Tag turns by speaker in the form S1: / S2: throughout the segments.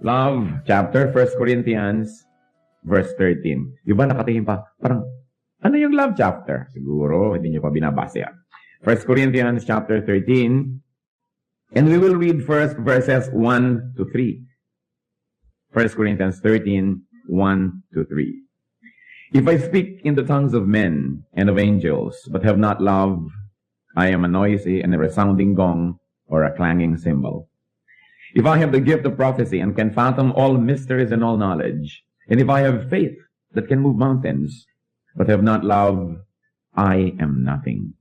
S1: Love, chapter 1 Corinthians, verse 13. Yung ba nakatingin pa? Parang, ano yung love chapter? Siguro, hindi nyo pa binabasa yan. 1 Corinthians chapter 13, and we will read first verses 1 to 3. 1 Corinthians 13, 1 to 3. If I speak in the tongues of men and of angels, but have not love, I am a noisy and a resounding gong or a clanging cymbal. If I have the gift of prophecy and can fathom all mysteries and all knowledge, and if I have faith that can move mountains, but have not love, I am nothing.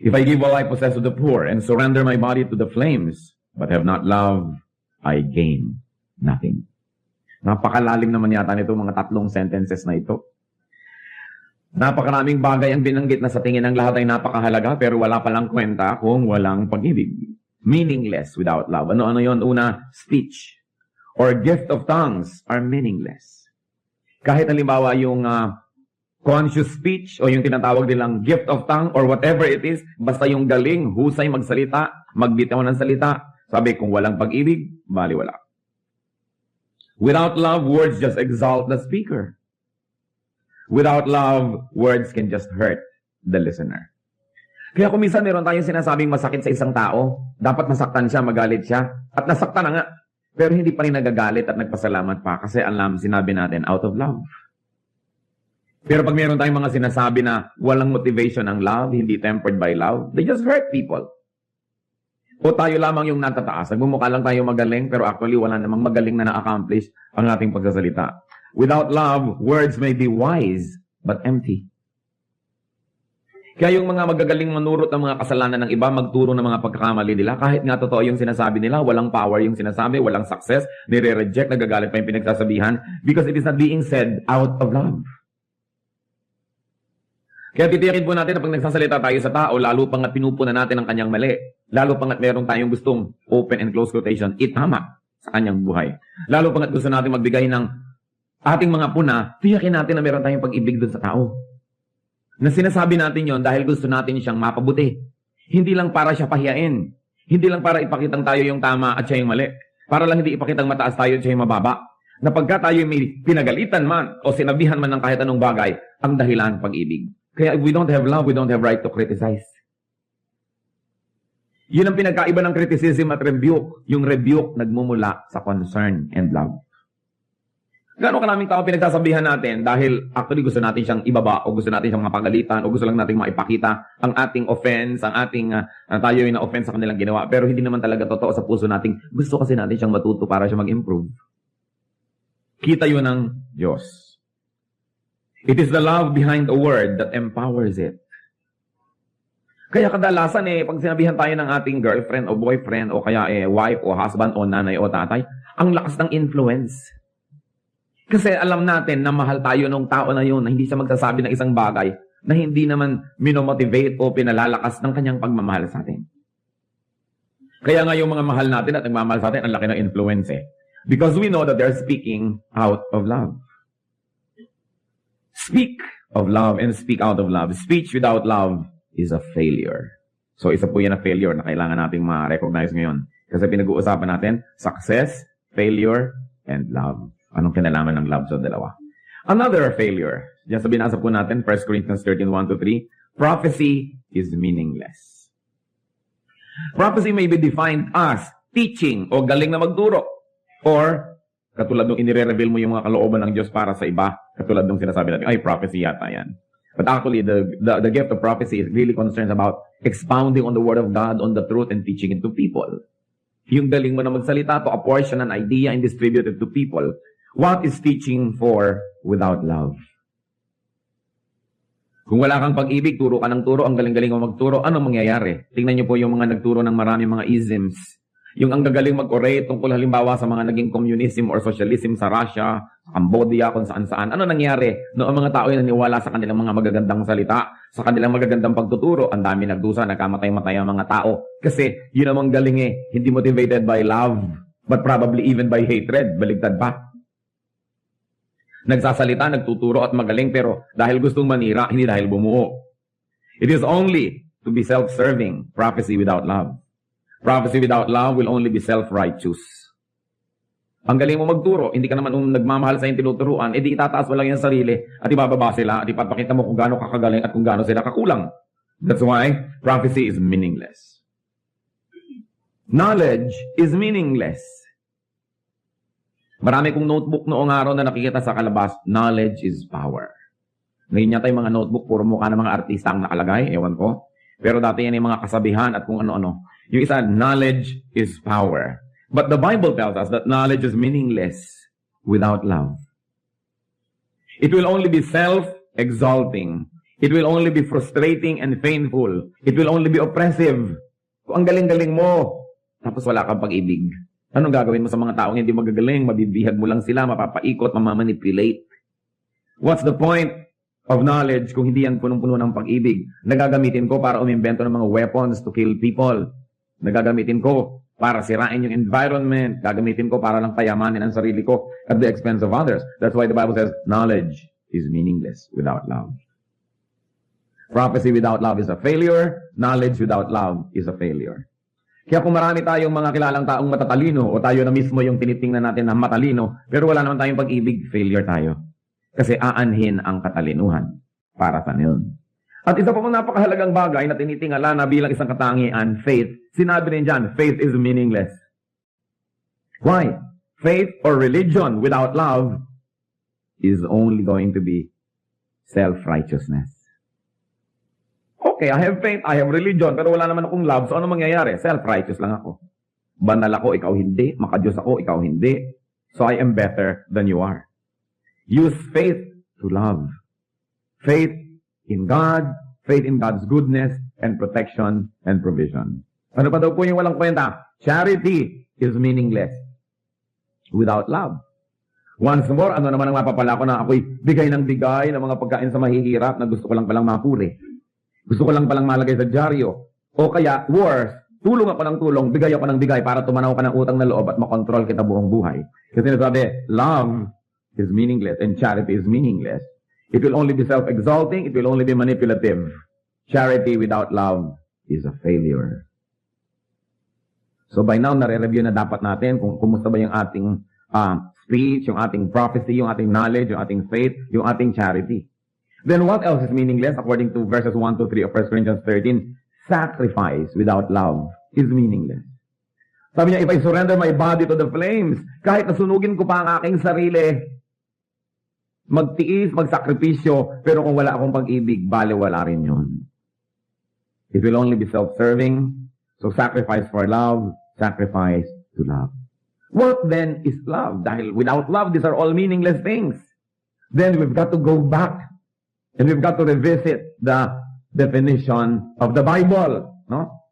S1: If I give all I possess to the poor and surrender my body to the flames, but have not love, I gain nothing. Napakalalim naman yata nito mga tatlong sentences na ito. Napakaraming bagay ang binanggit na sa tingin ng lahat ay napakahalaga pero wala palang kwenta kung walang pag-ibig. Meaningless without love. Ano yon? Una, speech or gift of tongues are meaningless. Kahit halimbawa yung conscious speech o yung tinatawag nilang gift of tongue or whatever it is, basta yung galing, husay magsalita, magbitaw ng salita, sabi kung walang pag-ibig, baliwala. Without love, words just exalt the speaker. Without love, words can just hurt the listener. Kaya kung minsan meron tayong sinasabing masakit sa isang tao, dapat masaktan siya, magalit siya, at nasaktan na nga. Pero hindi pa rin nagagalit at nagpasalamat pa kasi alam, sinabi natin, out of love. Pero pag meron tayong mga sinasabi na walang motivation ang love, hindi tempered by love, they just hurt people. O tayo lamang yung natataas. Nagmumukha lang tayo magaling, pero actually wala namang magaling na na-accomplish ang ating pagsasalita. Without love, words may be wise, but empty. Kaya yung mga magagaling manurot ng mga kasalanan ng iba, magturo ng mga pagkakamali nila, kahit nga totoo yung sinasabi nila, walang power yung sinasabi, walang success, nire-reject, nagagalit pa yung pinagsasabihan, because it is not being said out of love. Kaya titiyakin po natin na pag nagsasalita tayo sa tao, lalo pangat pinupuna natin ang kanyang mali, lalo pangat meron tayong gustong open and close quotation, itama sa kanyang buhay. Lalo pangat gusto natin magbigay ng ating mga puna, tiyakin natin na meron tayong pag-ibig doon sa tao. Na sinasabi natin yon dahil gusto natin siyang mapabuti. Hindi lang para siya pahiyain. Hindi lang para ipakitang tayo yung tama at siya yung mali. Para lang hindi ipakitang mataas tayo at siya yung mababa. Na pagka tayo may pinagalitan man o sinabihan man ng kahit anong bagay, ang dahilan pag-ibig. Kaya if we don't have love, we don't have right to criticize. Yun ang pinagkaiba ng criticism at rebuke. Yung rebuke nagmumula sa concern and love. Gano'ng karaming tao pinagsasabihan natin dahil actually gusto natin siyang ibaba o gusto natin siyang mapagalitan o gusto lang natin maipakita ang ating offense, ang ating tayo yung na-offense sa kanilang ginawa. Pero hindi naman talaga totoo sa puso natin. Gusto kasi natin siyang matuto para siya mag-improve. Kita yun ng Diyos. It is the love behind the word that empowers it. Kaya kadalasan pag sinabihan tayo ng ating girlfriend o boyfriend o kaya wife o husband o nanay o tatay, ang lakas ng influence. Kasi alam natin na mahal tayo ng tao na yun, na hindi siya magsasabi ng isang bagay na hindi naman minomotivate o pinalalakas ng kanyang pagmamahal sa atin. Kaya nga yung mga mahal natin at nagmamahal sa atin, ang laki ng influence Because we know that they're speaking out of love. Speak of love and speak out of love. Speech without love is a failure. So isa po yan na failure na kailangan nating ma-recognize ngayon. Kasi pinag-uusapan natin, success, failure, and love. Anong kinalaman ng love sa dalawa? Another failure. Diyan sa binasa po natin, 1 Corinthians 13, 1-3, prophecy is meaningless. Prophecy may be defined as teaching o galing na magturo. Or, katulad nung inire-reveal mo yung mga kalooban ng Diyos para sa iba, katulad nung sinasabi natin, ay, prophecy yata yan. But actually, the gift of prophecy is really concerned about expounding on the Word of God, on the truth, and teaching it to people. Yung galing mo na magsalita to apportion an idea and distribute it to people. What is teaching for without love? Kung wala kang pag-ibig, turo ka ng turo, ang galing-galing mo magturo, anong mangyayari? Tingnan niyo po yung mga nagturo ng maraming mga isms. Yung ang gagaling mag-orate tungkol halimbawa sa mga naging communism or socialism sa Russia, Cambodia, kung saan-saan. Ano nangyari? Noong mga tao ay naniwala sa kanilang mga magagandang salita, sa kanilang magagandang pagtuturo, ang dami nagdusa, nagkamatay-matay ang mga tao. Kasi yun namang galing hindi motivated by love, but probably even by hatred. Baligtad pa. Nagsasalita, nagtuturo at magaling pero dahil gustong manira, hindi dahil bumuo. It is only to be self-serving, prophecy without love. Prophecy without love will only be self-righteous. Ang galing mo magturo, hindi ka naman nagmamahal sa yung tinuturuan, edi itataas mo lang yung sarili at ibababa sila at ipapakita mo kung gaano kakagaling at kung gaano sila kakulang. That's why prophecy is meaningless. Knowledge is meaningless. Marami kong notebook noong araw na nakikita sa kalabas, knowledge is power. Ngayon yata yung mga notebook, puro mukha ng mga artista ang nakalagay, ewan ko. Pero dati yan yung mga kasabihan at kung ano-ano. Yung isa, knowledge is power. But the Bible tells us that knowledge is meaningless without love. It will only be self-exalting. It will only be frustrating and painful. It will only be oppressive. Kung ang galing-galing mo, tapos wala kang pag-ibig. Anong gagawin mo sa mga taong hindi magagaling? Mabibihag mo lang sila, mapapaikot, mamamanipulate. What's the point of knowledge kung hindi yan punong-puno ng pag-ibig? Nagagamitin ko para umimbento ng mga weapons to kill people. Nagagamitin ko para sirain yung environment. Gagamitin ko para lang payamanin ang sarili ko at the expense of others. That's why the Bible says, knowledge is meaningless without love. Prophecy without love is a failure. Knowledge without love is a failure. Kaya kung marami tayong mga kilalang taong matatalino o tayo na mismo yung tinitingnan natin na matalino, pero wala naman tayong pag-ibig, failure tayo. Kasi aanhin ang katalinuhan para sa yun. At isa pa pong napakahalagang bagay na tinitingala na bilang isang katangian, faith. Sinabi rin dyan, faith is meaningless. Why? Faith or religion without love is only going to be self-righteousness. Okay, I have faith, I have religion, pero wala naman akong love, so ano mangyayari? Self-righteous lang ako. Banal ako, ikaw hindi. Makadiyos ako, ikaw hindi. So I am better than you are. Use faith to love. Faith in God, faith in God's goodness and protection and provision. Ano pa daw po yung walang kwenta? Charity is meaningless without love. Once more, ano naman ang mapapala ko na ako'y bigay ng mga pagkain sa mahihirap na gusto ko lang palang mapuri. Gusto ko lang palang malagay sa dyaryo. O kaya, worse, tulong ako ng tulong, bigay ako ng bigay para tumanaw ka ng utang na loob at makontrol kita buong buhay. Kasi nasabi, love is meaningless and charity is meaningless. It will only be self-exalting, it will only be manipulative. Charity without love is a failure. So by now, nare-review na dapat natin kung kumusta ba yung ating speech, yung ating prophecy, yung ating knowledge, yung ating faith, yung ating charity. Then what else is meaningless according to verses 1 to 3 of 1 Corinthians 13? Sacrifice without love is meaningless. Sabi niya, if I surrender my body to the flames, kahit nasunugin ko pa ang aking sarili, magtiis, magsakripisyo, pero kung wala akong pag-ibig, baliwala rin yun. It will only be self-serving, so sacrifice for love, sacrifice to love. What then is love? Dahil without love, these are all meaningless things. Then we've got to go back and we've got to revisit the definition of the Bible, no?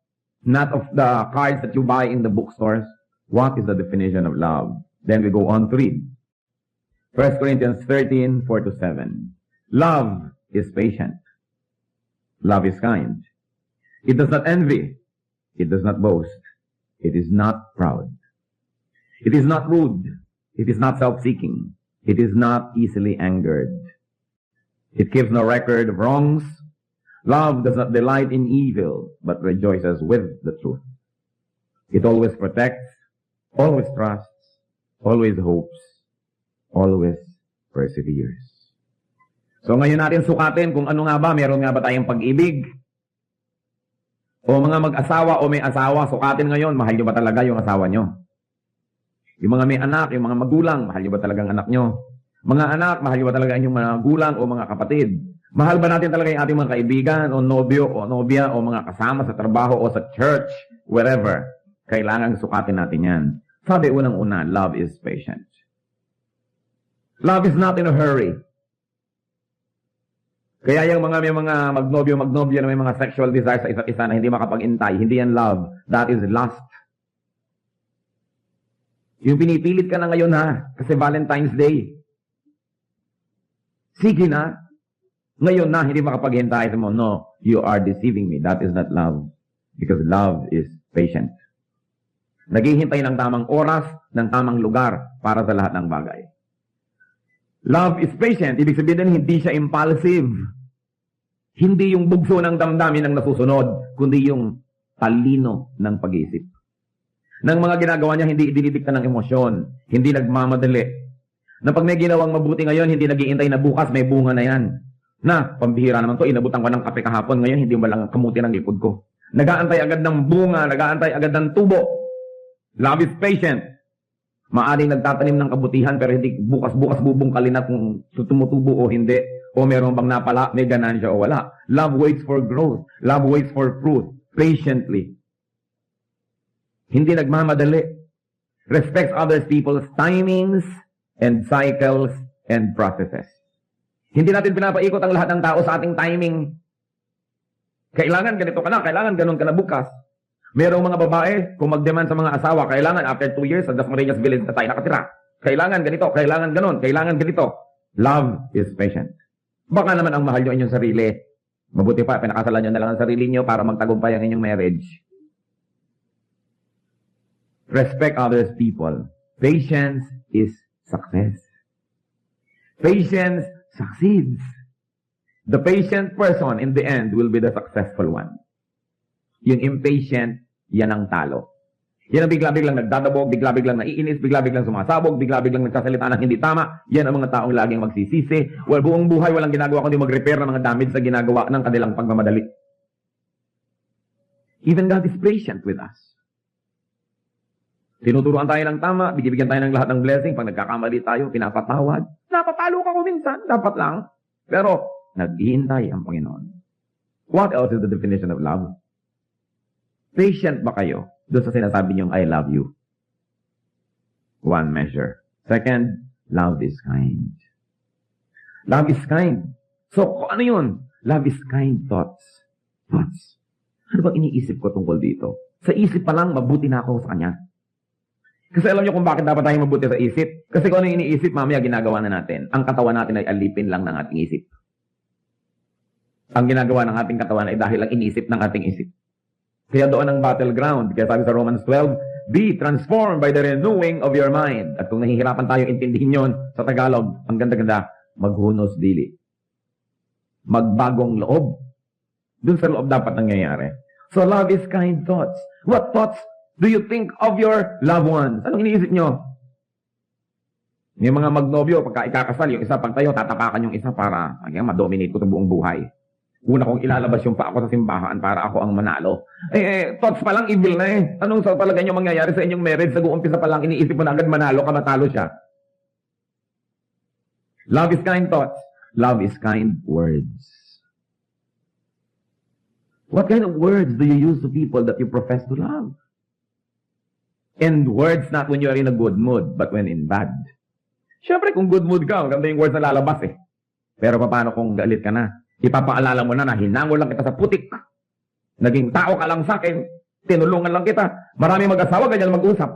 S1: Not of the cards that you buy in the bookstores. What is the definition of love? Then we go on to read. 1 Corinthians 13, 4 to 7. Love is patient. Love is kind. It does not envy. It does not boast. It is not proud. It is not rude. It is not self-seeking. It is not easily angered. It gives no record of wrongs. Love does not delight in evil, but rejoices with the truth. It always protects, always trusts, always hopes, always perseveres. So ngayon natin sukatin kung ano nga ba, meron nga ba tayong pag-ibig? O mga mag-asawa o may asawa, sukatin ngayon, mahal nyo ba talaga yung asawa nyo? Yung mga may anak, yung mga magulang, mahal nyo ba talagang anak nyo? Mga anak, mahal nyo ba talaga inyong mga gulang o mga kapatid? Mahal ba natin talaga yung ating mga kaibigan o nobyo o nobya o mga kasama sa trabaho o sa church, wherever? Kailangan sukatin natin yan. Sabi unang-una, love is patient. Love is not in a hurry. Kaya yung mga may mga magnobyo na may mga sexual desires sa isa't isa na hindi makapag-intay, hindi yan love. That is lust. Yung pinipilit ka na ngayon ha, kasi Valentine's Day. Sige na. Ngayon na, hindi makapaghintay mo. No, you are deceiving me. That is not love. Because love is patient. Naghihintay ng tamang oras, ng tamang lugar para sa lahat ng bagay. Love is patient. Ibig sabihin hindi siya impulsive. Hindi yung bugso ng damdamin ang nasusunod, kundi yung talino ng pag-iisip. ng mga ginagawa niya, hindi idinidikta ng emosyon, hindi nagmamadali. Na pag may ginawang mabuti ngayon, hindi nag-iintay na bukas may bunga na yan. Na, pambihira naman to, inabutan ko ng kape kahapon, ngayon hindi mo lang kamuti ng likod ko. Nag-aantay agad ng bunga, nag-aantay agad ng tubo. Love is patient. Maaring nagtatanim ng kabutihan pero hindi bukas-bukas bubungkalin na kung tumutubo o hindi. O meron bang napala, may ganansya o wala. Love waits for growth. Love waits for fruit. Patiently. Hindi nagmamadali. Respects others people's timings and cycles and processes. Hindi natin pinapaikot ang lahat ng tao sa ating timing. Kailangan ganito ka na, kailangan ganun ka na bukas. Merong mga babae, kung mag-demand sa mga asawa, kailangan after 2 years, sa Dasmariñas Village na tayo nakatira. Kailangan ganito, kailangan ganun, kailangan ganito. Love is patient. Baka naman ang mahal nyo inyong sarili. Mabuti pa, pinakasalan nyo na lang ang sarili nyo para magtagumpay ang inyong marriage. Respect others people. Patience is success. Patience succeeds. The patient person in the end will be the successful one. Yung impatient, yan ang talo. Yan ang bigla-biglang nagdadabog, bigla-biglang naiinis, bigla-biglang sumasabog, bigla-biglang nagsasalita ng hindi tama. Yan ang mga taong laging magsisisi. Well, buong buhay walang ginagawa kundi mag-repair ng mga damage sa ginagawa ng kanilang pagmamadali. Even God is patient with us. Tinuturuan tayo ng tama, bigyan tayo ng lahat ng blessing. Pag nagkakamali tayo, pinapatawad. Napapalo ka ko minsan, dapat lang. Pero, naghihintay ang Panginoon. What else is the definition of love? Patient ba kayo doon sa sinasabi niyong I love you? One measure. Second, love is kind. Love is kind. So, ano yun? Love is kind thoughts. Thoughts. Ano bang iniisip ko tungkol dito? Sa isip pa lang, mabuti na ako sa kanya. Kasi alam niyo kung bakit dapat tayo mabuti sa isip? Kasi kung ano yung iniisip, mamaya ginagawa na natin. Ang katawan natin ay alipin lang ng ating isip. Ang ginagawa ng ating katawan ay dahil lang iniisip ng ating isip. Kaya doon ang battleground. Kaya sabi sa Romans 12, be transformed by the renewing of your mind. At kung nahihirapan tayo intindihin yon sa Tagalog, ang ganda-ganda, maghunos dili. Magbagong loob. Doon sa loob dapat nangyayari. So love is kind thoughts. What thoughts do you think of your loved ones? Anong iniisip nyo? Yung mga magnobyo, pagka ikakasal, yung isa pag tayo, tatapakan yung isa para ma-dominate ko sa buong buhay. Una kong ilalabas yung pa ako sa simbahan para ako ang manalo. Thoughts pa lang, evil na eh. Anong sa palagay nyo mangyayari sa inyong marriage? Nag-uumpisa pa lang, iniisip mo na agad manalo ka, matalo siya. Love is kind thoughts. Love is kind words. What kind of words do you use to people that you profess to love? And words not when you are in a good mood, but when in bad. Siyempre, kung good mood ka, maganda yung words na lalabas eh. Pero paano kung galit ka na? Ipapaalala mo na hinangol lang kita sa putik. Naging tao ka lang sa akin. Tinulungan lang kita. Marami mag-asawa, ganyan mag-usap.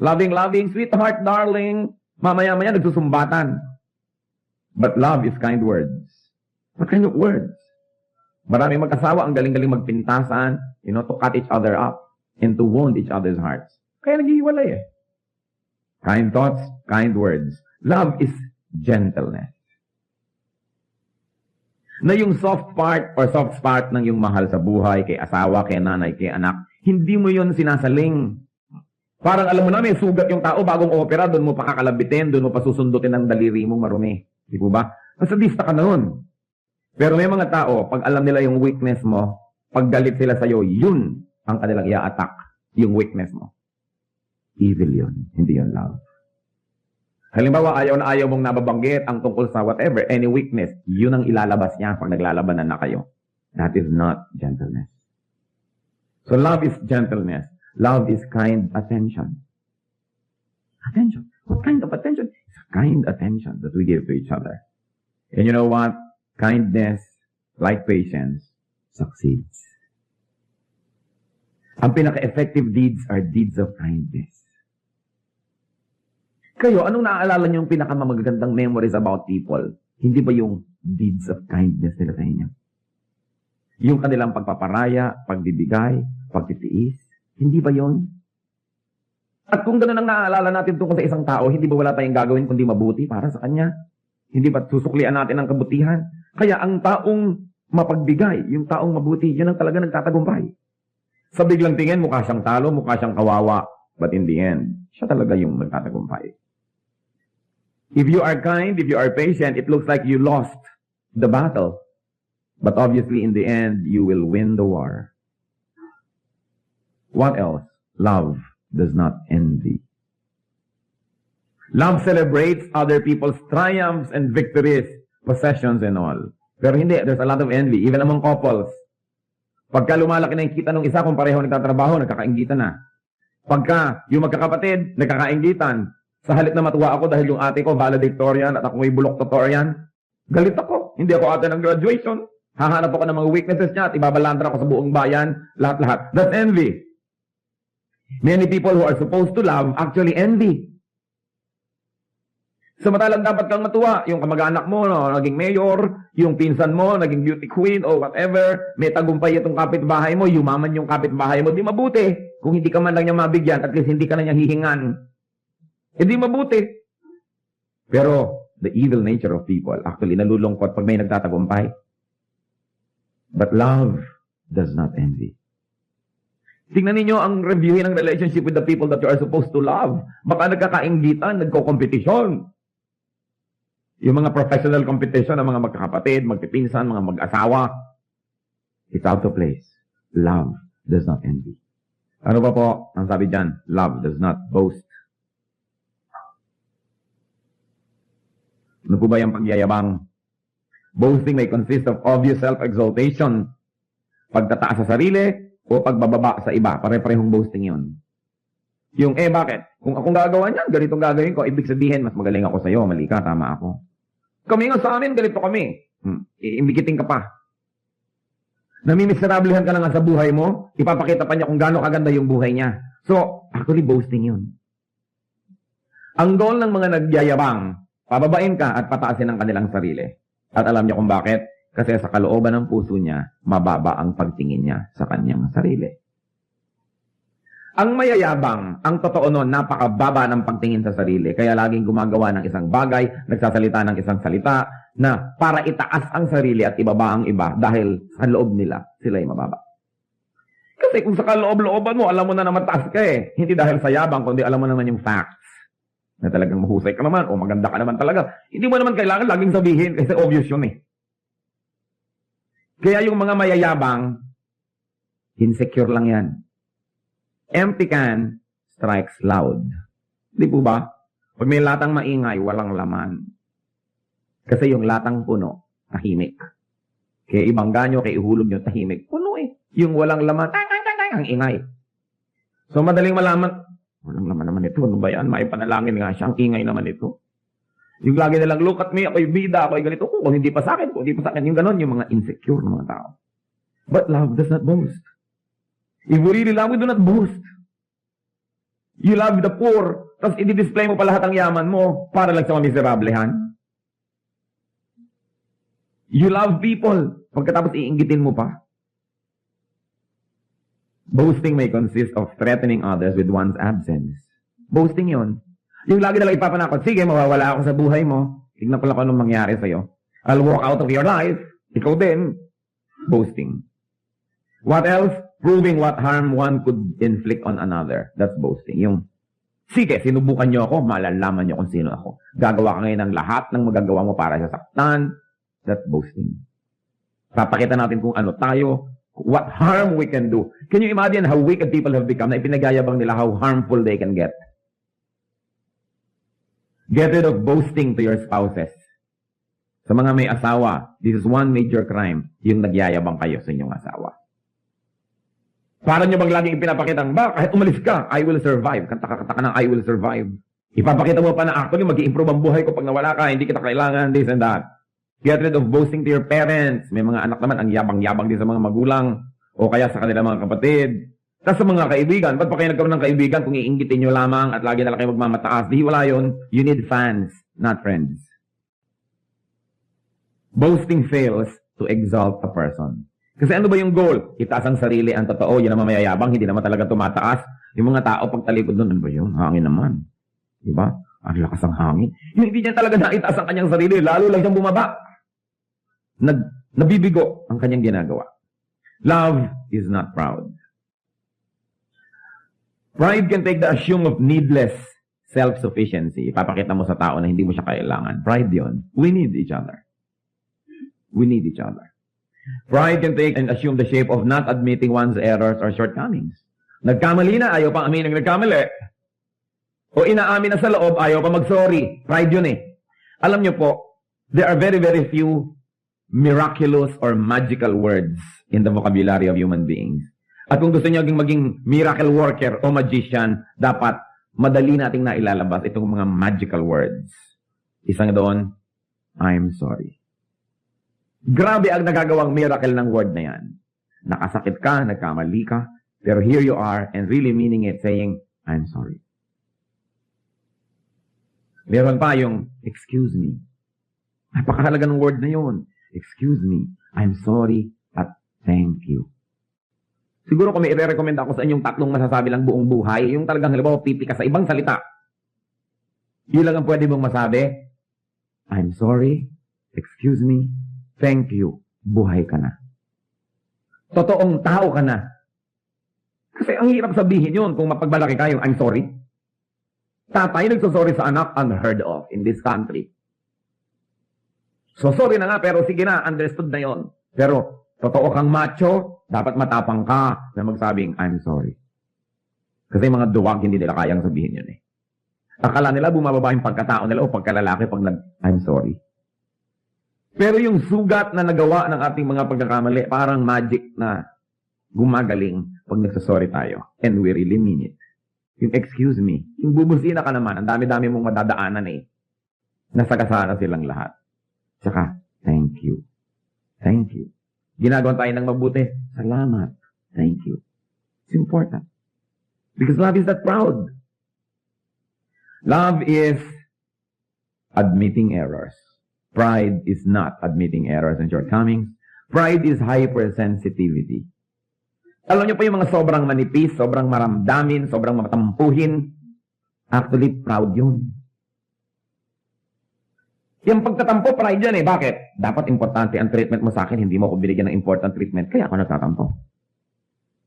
S1: Loving, sweetheart, darling. Mamaya-maya nagsusumbatan. But love is kind words. What kind of words? Marami mag-asawa, ang galing-galing magpintasan, to cut each other up and to wound each other's hearts. Kaya naghihiwalay eh. Kind thoughts, kind words. Love is gentleness. Na yung soft part or soft spot ng yung mahal sa buhay, kay asawa, kay nanay, kay anak, hindi mo yun sinasaling. Parang alam mo na, may sugat yung tao, bagong opera, doon mo pakakalabitin, doon mo pasusundutin ng daliri mong marumi. Di po ba? Masadista ka na nun. Pero may mga tao, pag alam nila yung weakness mo, pag galit sila sa'yo, yun ang kanilang i-attack, yung weakness mo. Evil yun, hindi yun love. Halimbawa, ayaw na ayaw mong nababanggit ang tungkol sa whatever, any weakness, yun ang ilalabas niya pag naglalabanan na kayo. That is not gentleness. So love is gentleness. Love is kind attention. Attention. What kind of attention? It's kind attention that we give to each other. And you know what? Kindness, like patience, succeeds. Ang pinaka-effective deeds are deeds of kindness. Kayo, anong naaalala niyo yung pinakamagagandang memories about people? Hindi ba yung deeds of kindness nila sa inyo? Yung kanilang pagpaparaya, pagbibigay, pagtitiis? Hindi ba yon? At kung gano'n ang naaalala natin tungkol sa isang tao, hindi ba wala tayong gagawin kundi mabuti para sa kanya? Hindi ba susuklian natin ang kabutihan? Kaya ang taong mapagbigay, yung taong mabuti, yun ang talaga nagtatagumpay. Sa biglang tingin, mukha siyang talo, mukha siyang kawawa. But in the end, siya talaga yung magtatagumpay. If you are kind, if you are patient, it looks like you lost the battle. But obviously, in the end, you will win the war. What else? Love does not envy. Love celebrates other people's triumphs and victories, possessions and all. Pero hindi, there's a lot of envy, even among couples. Pagka lumalaki na yung kita ng isa kung pareho nagtatrabaho, nagkakainggitan na. Pagka yung magkakapatid, nagkakainggitan. Sa halip na matuwa ako dahil yung ate ko valedictorian at ako may bulok-totorian, galit ako. Hindi ako ate ng graduation. Hahanap ako ng mga weaknesses niya at ibabalandra ako sa buong bayan, lahat-lahat. That's envy. Many people who are supposed to love actually envy. Samantalang dapat kang matuwa. Yung kamag-anak mo, no, naging mayor, yung pinsan mo, naging beauty queen, or whatever, may tagumpay itong kapitbahay mo, yumaman yung kapitbahay mo, di mabuti. Kung hindi ka man lang niya mabigyan, at least hindi ka na niya hihingan. Hindi mabuti. Pero, the evil nature of people, actually, nalulungkot pag may nagtatagumpay. But love does not envy. Tingnan ninyo ang reviewin ng relationship with the people that you are supposed to love. Baka nagkakainggitan, nagko-competition. Yung mga professional competition ng mga magkakapatid, magpipinsan, mga mag-asawa. It's out of place. Love does not envy. Ano ba po ang sabi dyan? Love does not boast. Ano po ba yung pagyayabang? Boasting may consist of obvious self-exaltation. Pagtataas sa sarili o pagbababa sa iba. Pare-parehong boasting yun. Yung, bakit? Kung akong gagawa niyan, ganitong gagawin ko, ibig sabihin, mas magaling ako sa'yo, mali ka, tama ako. Kami nga sa amin, ganito kami. Imbikiting ka pa. Namimiserablehan ka na nga sa buhay mo, ipapakita pa niya kung gaano kaganda yung buhay niya. So, actually, boasting yun. Ang goal ng mga nagyayabang, pababain ka at pataasin ang kanilang sarili. At alam niyo kung bakit? Kasi sa kalooban ng puso niya, mababa ang pagtingin niya sa kanyang sarili. Ang mayayabang, ang totoo nun, napakababa ng pagtingin sa sarili. Kaya laging gumagawa ng isang bagay, nagsasalita ng isang salita, na para itaas ang sarili at ibaba ang iba dahil sa loob nila, sila ay mababa. Kasi kung sa kaloob-looban mo, alam mo na naman taas ka eh. Hindi dahil sa yabang, kundi alam mo naman yung facts. Na talagang mahusay ka naman o maganda ka naman talaga. Hindi mo naman kailangan laging sabihin kasi obvious yun eh. Kaya yung mga mayayabang, insecure lang yan. Empty can strikes loud. Di po ba? Pag may latang maingay, walang laman. Kasi yung latang puno, tahimik. Kaya ibangga nyo, kaya ihulog nyo, tahimik. Puno eh. Yung walang laman, ang ingay. So madaling malaman, walang laman naman ito. Ano ba yan? May panalangin nga siya. Ang ingay naman ito. Yung lagi nalang, look at me, ako'y bida, ako'y ganito. Kung hindi pa sa akin, kung hindi pa sa akin. Yung ganon, yung mga insecure ng mga tao. But love does not boast. If we really love, we do not boast. You love the poor, tapos i-display mo pa lahat ang yaman mo para lang sa mamiserablehan. You love people, pagkatapos iinggitin mo pa. Boasting may consist of threatening others with one's absence. Boasting yon. Yung lagi nalang ipapanakot, sige, mawawala ako sa buhay mo. Tignan ko lang kung anong mangyari sa'yo. I'll walk out of your life. Ikaw din. Boasting. What else? Proving what harm one could inflict on another. That's boasting. Yung, sige, sinubukan nyo ako, malalaman nyo kung sino ako. Gagawa ka ngayon ng lahat ng magagawa mo para sa saktan. That's boasting. Papakita natin kung ano tayo, what harm we can do. Can you imagine how wicked people have become na ipinagayabang nila how harmful they can get? Get rid of boasting to your spouses. Sa mga may asawa, this is one major crime, yung nagyayabang kayo sa inyong asawa. Para nyo bang laging ipinapakitang, kahit umalis ka, I will survive. Kanta ka ng I will survive. Ipapakita mo pa na actually, mag-i-improve ang buhay ko pag nawala ka, hindi kita kailangan, this and that. Get rid of boasting to your parents. May mga anak naman, ang yabang-yabang din sa mga magulang, o kaya sa kanilang mga kapatid. Tapos sa mga kaibigan, ba't pa kayo nagkaroon ng kaibigan kung iinggitin nyo lamang at lagi na lang kayo magmamataas? Di wala yun. You need fans, not friends. Boasting fails to exalt a person. Kasi ano ba yung goal? Itaas ang sarili, ang totoo, yun naman mayayabang, hindi naman talaga tumataas. Yung mga tao pag talikod doon, ano ba yun? Hangin naman. Diba? Ang lakas ang hangin. Yung hindi niya talaga naitaas ang kanyang sarili, lalo lang siyang bumaba. Nabibigo ang kanyang ginagawa. Love is not proud. Pride can take the assume of needless self-sufficiency. Ipapakita mo sa tao na hindi mo siya kailangan. Pride yon. We need each other. We need each other. Pride can take and assume the shape of not admitting one's errors or shortcomings. Nagkamali na, ayaw pang aminin ng nagkamali. O inaamin na sa loob, ayaw pa mag-sorry. Pride yun eh. Alam niyo po, there are very, very few miraculous or magical words in the vocabulary of human beings. At kung gusto niyo maging miracle worker o magician, dapat madali nating nailalabas itong mga magical words. Isang doon, I'm sorry. Grabe ang nagagawang miracle ng word na yan. Nakasakit ka, nagkamali ka, pero here you are and really meaning it, saying, I'm sorry. Meron pa yung, excuse me. Napakahalaga ng word na yun. Excuse me, I'm sorry, at thank you. Siguro kung may i-recommend ako sa inyong tatlong masasabi lang buong buhay, yung talagang halimbawa pipi ka sa ibang salita, yun lang ang pwede mong masabi, I'm sorry, excuse me, thank you, buhay ka na. Totoong tao ka na. Kasi ang hirap sabihin yun kung mapagbalaki kayo, I'm sorry. Tatay nagsasorry sa anak, unheard of in this country. So sorry na nga, pero sige na, understood na yon. Pero totoo kang macho, dapat matapang ka na magsabing, I'm sorry. Kasi mga duwag, hindi nila kayang sabihin yun eh. Akala nila bumababa yung pagkatao nila o pagkalalaki pag I'm sorry. Pero yung sugat na nagawa ng ating mga pagkakamali, parang magic na gumagaling pag nagsasorry tayo. And we really mean it. Yung excuse me, yung bubusina ka naman, ang dami-dami mong madadaanan eh. Nasagasana silang lahat. Tsaka, thank you. Thank you. Ginagawa tayo ng mabuti. Salamat. Thank you. It's important. Because love is that proud. Love is admitting errors. Pride is not admitting errors and shortcomings. Pride is hypersensitivity. Alam niyo pa yung mga sobrang manipis, sobrang maramdamin, sobrang matampuhin. Actually, proud yun. Yung pagtatampo, pride yan eh. Bakit? Dapat importante ang treatment mo sa akin, hindi mo ako binigyan ng important treatment, kaya ako nagtatampo.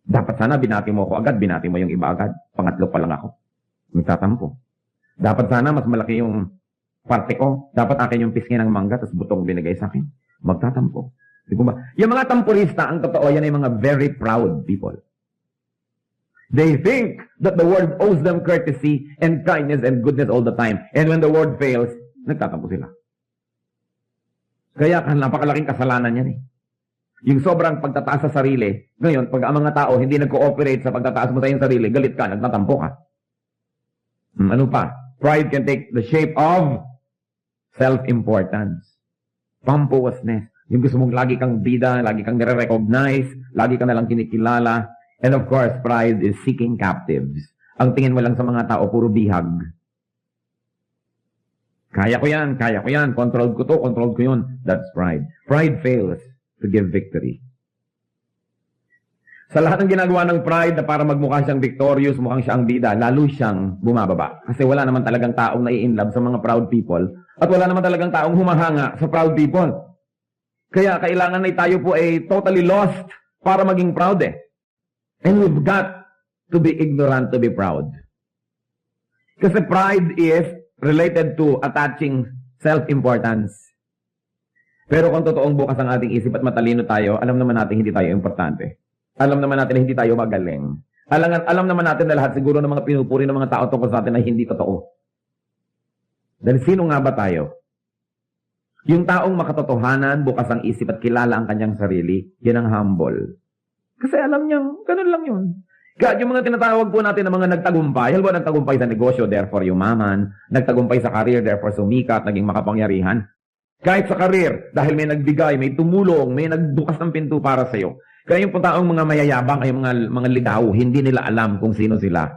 S1: Dapat sana binati mo ako agad, binati mo yung iba agad. Pangatlo pa lang ako. Nagtatampo. Dapat sana mas malaki yung parte ko. Dapat akin yung pisngi ng mangga, tapos butong binigay sa akin. Magtatampo. Di ba? Yung mga tampurista, ang totoo, yan ay mga very proud people. They think that the world owes them courtesy and kindness and goodness all the time. And when the world fails, nagtatampo sila. Kaya napakalaking kasalanan yan eh. Yung sobrang pagtataas sa sarili, ngayon, pag ang mga tao hindi nag-cooperate sa pagtataas mo sa iyong sarili, galit ka, nagtatampo ka. Ano pa? Pride can take the shape of self-importance. Pompousness. Yung gusto mong lagi kang bida, lagi kang nire-recognize, lagi ka nalang kinikilala. And of course, pride is seeking captives. Ang tingin mo lang sa mga tao, puro bihag. Kaya ko yan, controlled ko to, controlled ko yun. That's pride. Pride fails to give victory. Sa lahat ng ginagawa ng pride na para magmukha siyang victorious, mukhang siyang bida, lalo siyang bumababa. Kasi wala naman talagang taong nai-inlove sa mga proud people at wala naman talagang taong humahanga sa proud people. Kaya kailangan na tayo po ay totally lost para maging proud eh. And we've got to be ignorant to be proud. Kasi pride is related to attaching self-importance. Pero kung totoong bukas ang ating isip at matalino tayo, alam naman natin hindi tayo importante. Alam naman natin na hindi tayo magaling. Alam naman natin na lahat siguro ng mga pinupuri ng mga tao tungkol sa atin ay hindi totoo. Dahil sino nga ba tayo? Yung taong makatotohanan, bukas ang isip at kilala ang kanyang sarili, yan ang humble. Kasi alam niyang, ganun lang yun. Kaya yung mga tinatawag po natin ng mga nagtagumpay, halimbawa nagtagumpay sa negosyo, therefore yumaman, nagtagumpay sa career, therefore sumikat, naging makapangyarihan. Kahit sa career, dahil may nagbigay, may tumulong, may nagbukas ng pinto para sa'yo. Kaya yung taong mga mayayabang ay mga ligaw, hindi nila alam kung sino sila.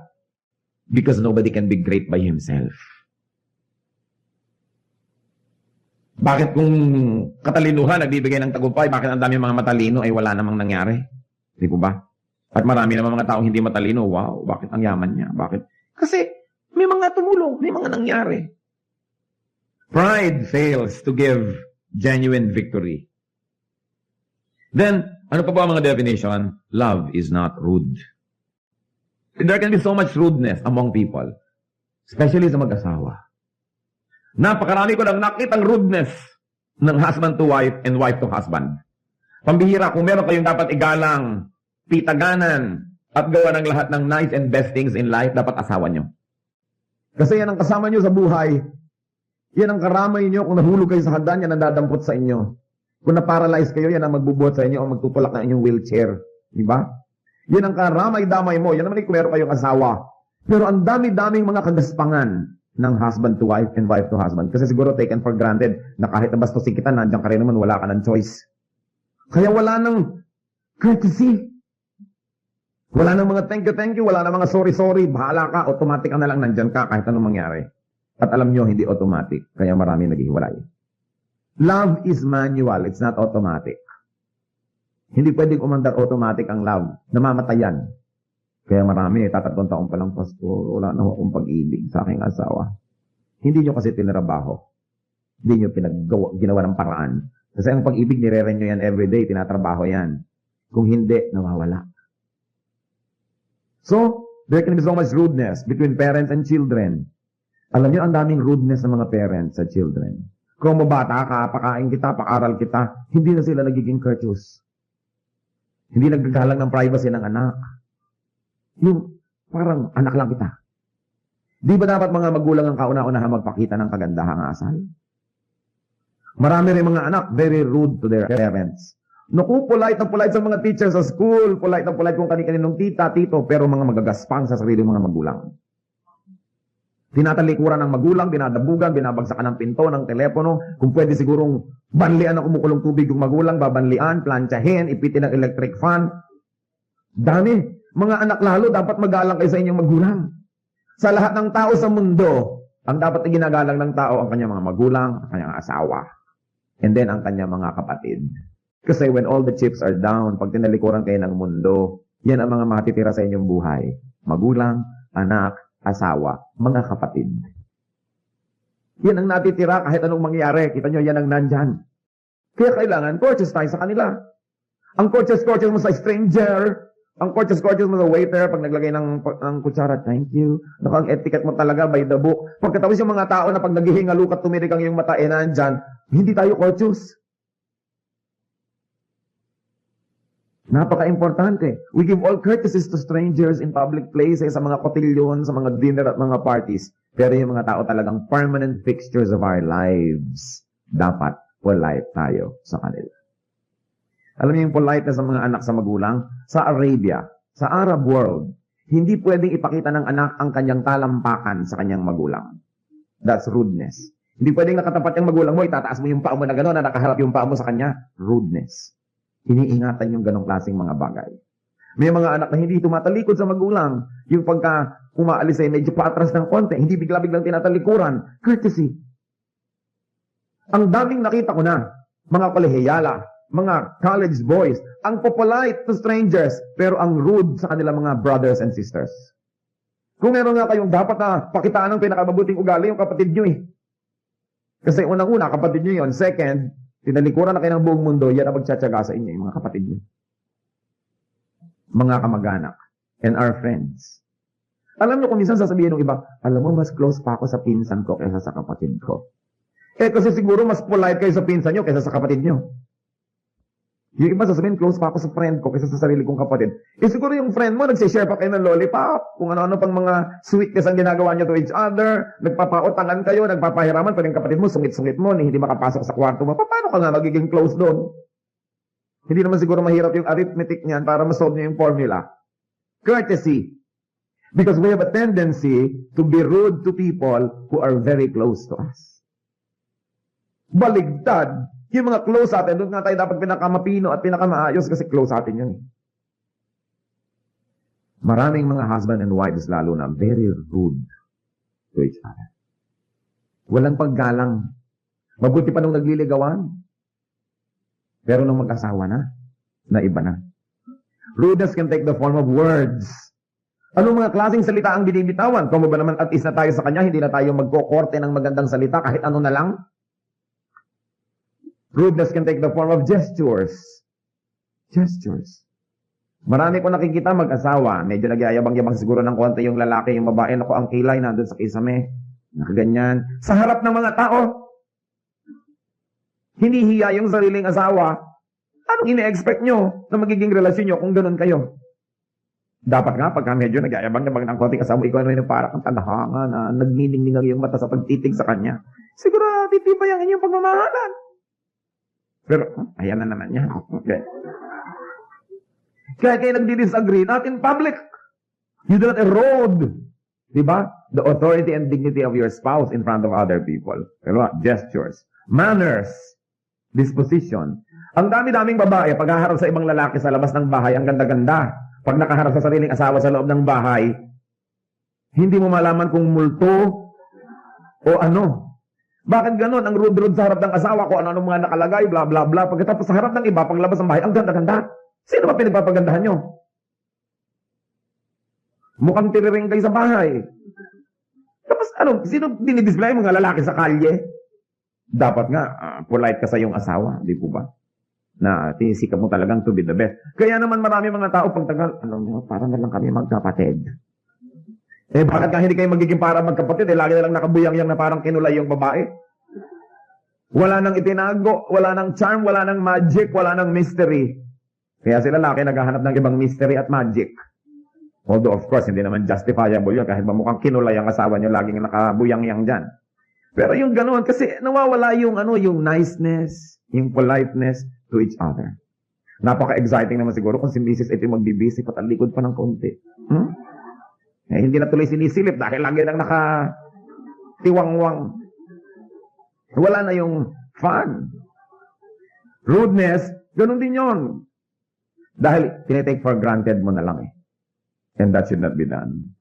S1: Because nobody can be great by himself. Bakit kung katalinuhan nagbibigay ng tagumpay, bakit ang dami mga matalino ay wala namang nangyari? Di po ba? At marami naman mga taong hindi matalino, wow, bakit ang yaman niya? Bakit? Kasi may mga tumulong, may mga nangyari. Pride fails to give genuine victory. Then, ano pa ba ang mga definition? Love is not rude. There can be so much rudeness among people, especially sa mag-asawa. Napakarami ko lang nakitang rudeness ng husband to wife and wife to husband. Pambihira, kung meron kayong dapat igalang, pitaganan, at gawa ng lahat ng nice and best things in life, dapat asawa nyo. Kasi yan ang kasama nyo sa buhay. Yan ang karamay nyo. Kung nahulog kayo sa hagdan, yan ang dadampot sa inyo. Kung na-paralyze kayo, yan ang magbubuhat sa inyo o magtutulak ng inyong wheelchair. Diba? Yan ang karamay-damay mo. Yan naman kung meron kayong asawa. Pero ang dami-daming mga kagaspangan ng husband to wife and wife to husband. Kasi siguro taken for granted na kahit nabastusin kita, nandiyan ka rin naman, wala ka ng choice. Kaya wala ng courtesy. Wala nang mga thank you, wala nang mga sorry, bahala ka, automatic ka na lang nandyan ka kahit anong mangyari. At alam nyo, hindi automatic, kaya marami naghihiwalay. Love is manual, it's not automatic. Hindi pwedeng umandar automatic ang love, namamatayan. Kaya marami, tatatlong taon pa lang, Pastor, wala na akong pag-ibig sa aking asawa. Hindi nyo kasi tinrabaho. Hindi nyo ginawa ng paraan. Kasi ang pag-ibig, nire-renew yan everyday, tinatrabaho yan. Kung hindi, nawawala. So, there can be so much rudeness between parents and children. Alam niyo, ang daming rudeness ng mga parents sa children. Kung mabata ka, pakain kita, pakaral kita, hindi na sila nagiging courteous. Hindi nagagalang ng privacy ng anak. Yung parang anak lang kita. Di ba dapat mga magulang ang kauna-unahan magpakita ng kagandahang asal? Marami rin mga anak, very rude to their parents. Naku, polite na polite sa mga teachers sa school, polite na polite kung kani-kaninong tita, tito, pero mga magagaspang sa sarili mga magulang. Tinatalikuran ng magulang, dinadabugan, binabagsakan ng pinto, ng telepono, kung pwede sigurong banlian ang kumukulong tubig yung magulang, babanlian, plantsahin, ipitin ng electric fan. Dami. Mga anak lalo, dapat magalang kayo sa inyong magulang. Sa lahat ng tao sa mundo, ang dapat ginagalang ng tao ang kanyang mga magulang, ang kanyang asawa, and then ang kanyang mga kapatid. Kasi when all the chips are down, pag tinalikuran kayo ng mundo, yan ang mga matitira sa inyong buhay. Magulang, anak, asawa, mga kapatid. Yan ang natitira kahit anong mangyari. Kita nyo, yan ang nandyan. Kaya kailangan, courteous tayo sa kanila. Ang courteous mo sa stranger, ang courteous mo sa waiter, pag naglagay ng kutsara, thank you. Naku, ang etiquette mo talaga by the book. Pagkatapos yung mga tao na pag naghihingalo at tumirik ang iyong mata, nandyan, hindi tayo courteous. Napaka-importante. We give all courtesies to strangers in public places, sa mga kotilyon, sa mga dinner at mga parties. Pero yung mga tao talagang permanent fixtures of our lives, dapat polite tayo sa kanila. Alam niyo yung politeness sa mga anak sa magulang? Sa Arabia, sa Arab world, hindi pwedeng ipakita ng anak ang kanyang talampakan sa kanyang magulang. That's rudeness. Hindi pwedeng nakatapat yung magulang mo, itataas mo yung paa mo na gano'n, na nakaharap yung paa mo sa kanya. Rudeness. Iniingatan yung ganong klaseng mga bagay. May mga anak na hindi tumatalikod sa magulang. Yung pagka umaalis ay medyo paatras ng konti, hindi bigla-biglang tinatalikuran. Courtesy. Ang daming nakita ko na, mga kolehiyala, mga college boys, ang polite to strangers, pero ang rude sa kanila mga brothers and sisters. Kung meron nga kayong dapat na pakitaan ng pinakababuting ugali, yung kapatid nyo eh. Kasi unang-una, kapatid nyo yun. Second, tinalikuran na kayo ng buong mundo, yan ang magtsatsaga sa inyo, yung mga kapatid niyo. Mga kamag-anak, and our friends. Alam niyo kung minsan sasabihin ng iba, alam mo, mas close pa ako sa pinsan ko kaysa sa kapatid ko. Eh kasi siguro mas polite kayo sa pinsan niyo kaysa sa kapatid niyo. Yung iba sasabihin, close pa ako sa friend ko kaysa sa sarili kong kapatid. Eh siguro yung friend mo, nagsishare pa kayo ng lollipop, kung ano-ano pang mga sweetness ang ginagawa niyo to each other, nagpapautangan kayo, nagpapahiraman, pero yung kapatid mo, sungit-sungit mo, hindi makapasok sa kwarto mo, paano ka nga magiging close doon? Hindi naman siguro mahirap yung arithmetic niyan para masolve niyo yung formula. Courtesy. Because we have a tendency to be rude to people who are very close to us. Baligtad. Yung mga close sa atin, doon nga tayo dapat pinakamapino at pinakamaayos kasi close sa atin yun. Maraming mga husband and wives lalo na very rude to each other. Walang paggalang. Mabuti pa nung nagliligawan. Pero nung mag-asawa na iba na. Rudeness can take the form of words. Anong mga klaseng salita ang binibitawan? Kung ba naman at is na tayo sa kanya, hindi na tayo magkokorte ng magandang salita kahit ano na lang? Rudeness can take the form of gestures. Gestures. Marami ko nakikita mag-asawa, medyo nagyayabang-yabang siguro ng konti yung lalaki, yung babae, naku, ang kilay nandun sa kisame. Nakaganyan. Sa harap ng mga tao, hinihiya yung sariling asawa. Anong ine-expect nyo na magiging relasyon nyo kung ganun kayo? Dapat nga, pagka medyo nagyayabang-yabang ng konti kasama, ikaw na parang ang tadhanga na nagniningning ang iyong mata sa pagtitig sa kanya. Siguro, titibay ang inyong pagmamahalan. Pero, ayan na naman yan. Okay. Kaya kayo nagdi-disagree, not in public. You do not erode, di ba? The authority and dignity of your spouse in front of other people. Pero gestures, manners, disposition. Ang dami-daming babae, paghaharap sa ibang lalaki sa labas ng bahay, ang ganda-ganda. Pag nakaharap sa sariling asawa sa loob ng bahay, hindi mo malaman kung multo o ano. Bakit ganon? Ang rude-rude sa harap ng asawa ko, ano mga nakalagay, bla bla bla. Pagkatapos sa harap ng iba, paglabas ng bahay, ang ganda-ganda. Sino ba pinagpapagandahan nyo? Mukhang tiriring kayo sa bahay. Tapos ano, sino dinidisplay mga lalaki sa kalye? Dapat nga, polite ka sa iyong asawa, di po ba? Na tinisikap mo talagang to be the best. Kaya naman marami mga tao pagtagal, parang na lang kami magkapatid. Bakit ka hindi kayo magiging parang magkapatid? Lagi na lang nakabuyang-yang na parang kinulay yung babae. Wala nang itinago, wala nang charm, wala nang magic, wala nang mystery. Kaya sila lalaki naghahanap ng ibang mystery at magic. Although of course, hindi naman justifiable yun. Kahit mukhang kinulay ang asawa nyo, laging nakabuyang-yang dyan. Pero yung ganoon, kasi nawawala yung niceness, yung politeness to each other. Napaka-exciting naman siguro kung si Mrs. ito magbibisi patalikod pa ng konti. Hindi na tuloy sinisilip dahil lagi lang nakatiwangwang. Wala na yung fun. Rudeness, ganun din yon. Dahil tinitake for granted mo na lang eh. And that should not be done.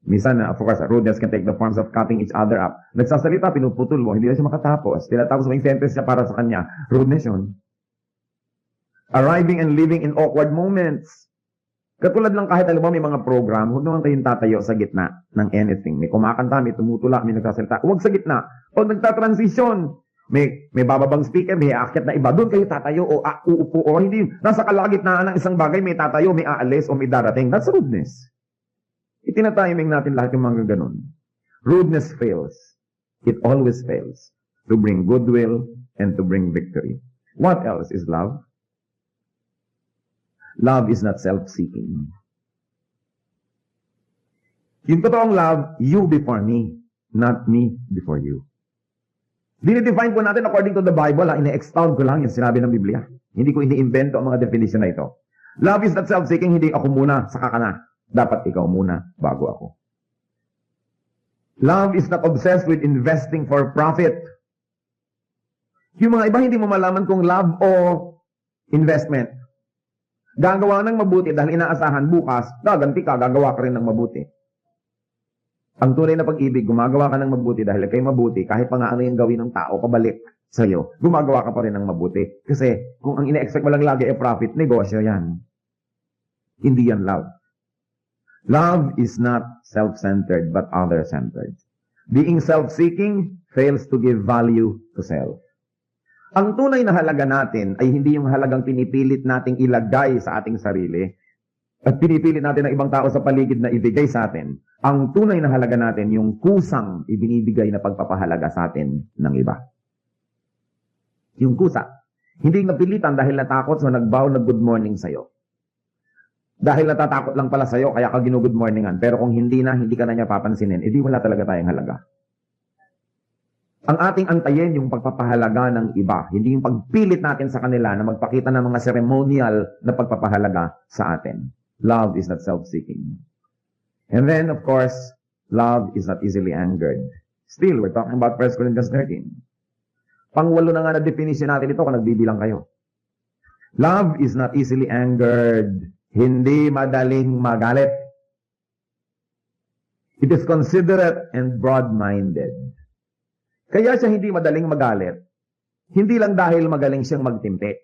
S1: Minsan, of course, rudeness can take the forms of cutting each other up. Nagsasalita, pinuputol mo, hindi na siya makatapos. Tinatapos mo yung sentence niya para sa kanya. Rudeness yun. Arriving and leaving in awkward moments. Katulad lang kahit alam mo may mga program, huwag naman kayong tatayo sa gitna ng anything. May kumakanta, may tumutula, may nagsasalita. Huwag sa gitna. Pag nagtatransition, may bababang speaker, may aakyat na iba. Doon kayo tatayo o uupo o hindi. Nasa kalagitnaan ng isang bagay, may tatayo, may aalis o may darating. That's rudeness. Itinatiming natin lahat yung mga ganun. Rudeness fails. It always fails to bring goodwill and to bring victory. What else is love? Love is not self-seeking. Yung totoong love, you before me, not me before you. Dinidefine po natin according to the Bible, ine-expound ko lang yung sinabi ng Biblia. Hindi ko ini-invento ang mga definition na ito. Love is not self-seeking, hindi ako muna, saka ka na. Dapat ikaw muna, bago ako. Love is not obsessed with investing for profit. Yung mga iba, hindi mo malaman kung love o investment. Gagawa ng mabuti dahil inaasahan bukas, gaganti ka, gagawa ka rin ng mabuti. Ang tunay na pag-ibig, gumagawa ka ng mabuti dahil kay mabuti, kahit pa nga ano yung gawin ng tao, pabalik sa'yo, gumagawa ka pa rin ng mabuti. Kasi kung ang ine-expect mo lang lagi ay profit, negosyo yan. Hindi yan love. Love is not self-centered but other-centered. Being self-seeking fails to give value to self. Ang tunay na halaga natin ay hindi yung halagang pinipilit nating ilagay sa ating sarili at pinipilit natin ng ibang tao sa paligid na ibigay sa atin. Ang tunay na halaga natin yung kusang ibinibigay na pagpapahalaga sa atin ng iba. Yung kusa. Hindi napilitan dahil natakot so nagbow na good morning sa'yo. Dahil natatakot lang pala sa'yo kaya ka ginu-good morningan. Pero kung hindi ka na niya papansinin, edi wala talaga tayong halaga. Ang ating antayin yung pagpapahalaga ng iba. Hindi yung pagpilit natin sa kanila na magpakita ng mga ceremonial na pagpapahalaga sa atin. Love is not self-seeking. And then, of course, love is not easily angered. Still, we're talking about 1 Corinthians 13. Pangwalo na nga na definition natin ito kung nagbibilang kayo. Love is not easily angered. Hindi madaling magalit. It is considerate and broad-minded. Kaya siya hindi madaling magalit. Hindi lang dahil magaling siyang magtimpi.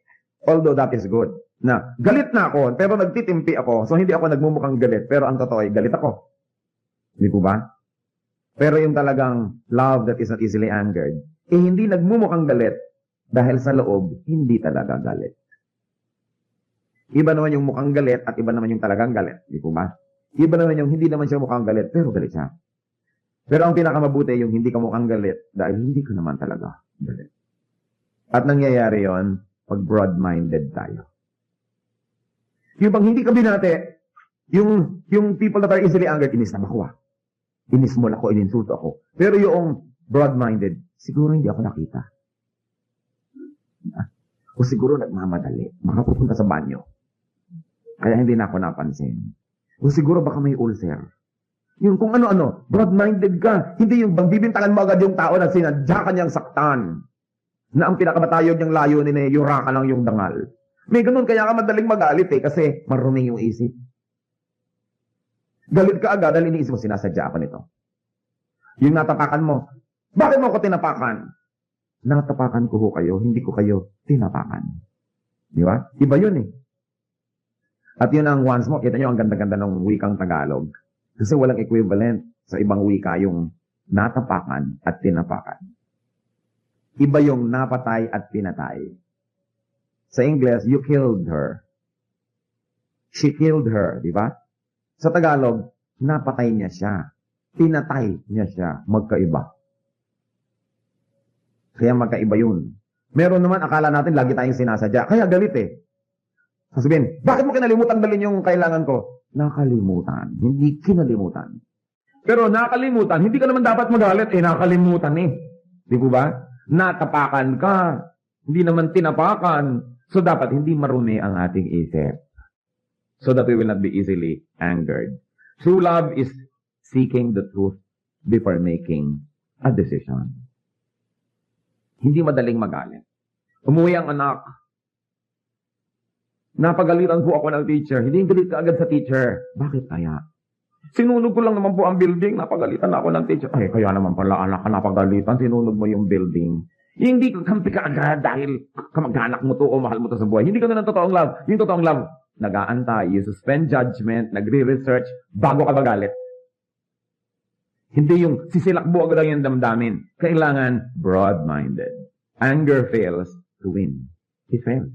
S1: Although that is good. Na, galit na ako, pero nagtitimpi ako, so hindi ako nagmumukhang galit, pero ang totoo ay galit ako. Hindi po ba? Pero yung talagang love that is not easily angered, hindi nagmumukhang galit, dahil sa loob, hindi talaga galit. Iba naman yung mukhang galit at iba naman yung talagang galit. Di po ba? Iba naman yung hindi naman siya mukhang galit, pero galit siya. Pero ang pinakamabuti yung hindi ka mukhang galit dahil hindi ka naman talaga galit. At nangyayari yon pag broad-minded tayo. Yung bang hindi ka binati, yung people that are easily angered, inis na ako. Inis mo ako, ininsulto ako. Pero yung broad-minded, siguro hindi ako nakita. O siguro nagmamadali. Baka pupunta sa banyo. Kaya hindi na ako napansin. O siguro baka may ulcer. Yung kung ano-ano, broad-minded ka. Hindi yung bang bibintangan mo agad yung tao na sinadya kanyang saktan. Na ang pinakamatayod niyang layunin ay yura ka lang yung dangal. May ganun, kaya ka madaling magalit kasi maruming yung isip. Galit ka agad dahil iniisip mo, sinasadya ako nito. Yung natapakan mo, bakit mo ako tinapakan? Natapakan ko kayo, hindi ko kayo tinapakan. Di ba? Iba yun At yun ang once mo, kita nyo ang ganda-ganda ng wikang Tagalog. Kasi walang equivalent sa ibang wika yung natapakan at tinapakan. Iba yung napatay at pinatay. Sa English, you killed her. She killed her, di ba? Sa Tagalog, napatay niya siya. Pinatay niya siya. Magkaiba. Kaya magkaiba yun. Meron naman, akala natin lagi tayong sinasadya. Kaya galit Sasabihin, bakit mo kinalimutan dalhin yung kailangan ko? Nakalimutan. Hindi kinalimutan. Pero nakalimutan, hindi ka naman dapat magalit. Nakalimutan Di po ba? Natapakan ka. Hindi naman tinapakan. So dapat hindi marumi ang ating isip. So that we will not be easily angered. True love is seeking the truth before making a decision. Hindi madaling magalit. Umuwi ang anak. Napagalitan po ako ng teacher. Hindi galit ka agad sa teacher. Bakit kaya? Sinunog ko lang naman po ang building. Napagalitan ako ng teacher. Ay, kaya naman pala anak ka napagalitan. Sinunog mo yung building. Hindi ka kampi ka agad dahil kamag-anak mo to o mahal mo to sa buhay. Hindi ka na ng totoong love. Yung totoong love, nag-aantay, you suspend judgment, nagre-research, bago ka magalit. Hindi yung sisilakbo agad ang yung damdamin. Kailangan broad-minded. Anger fails to win. It fails.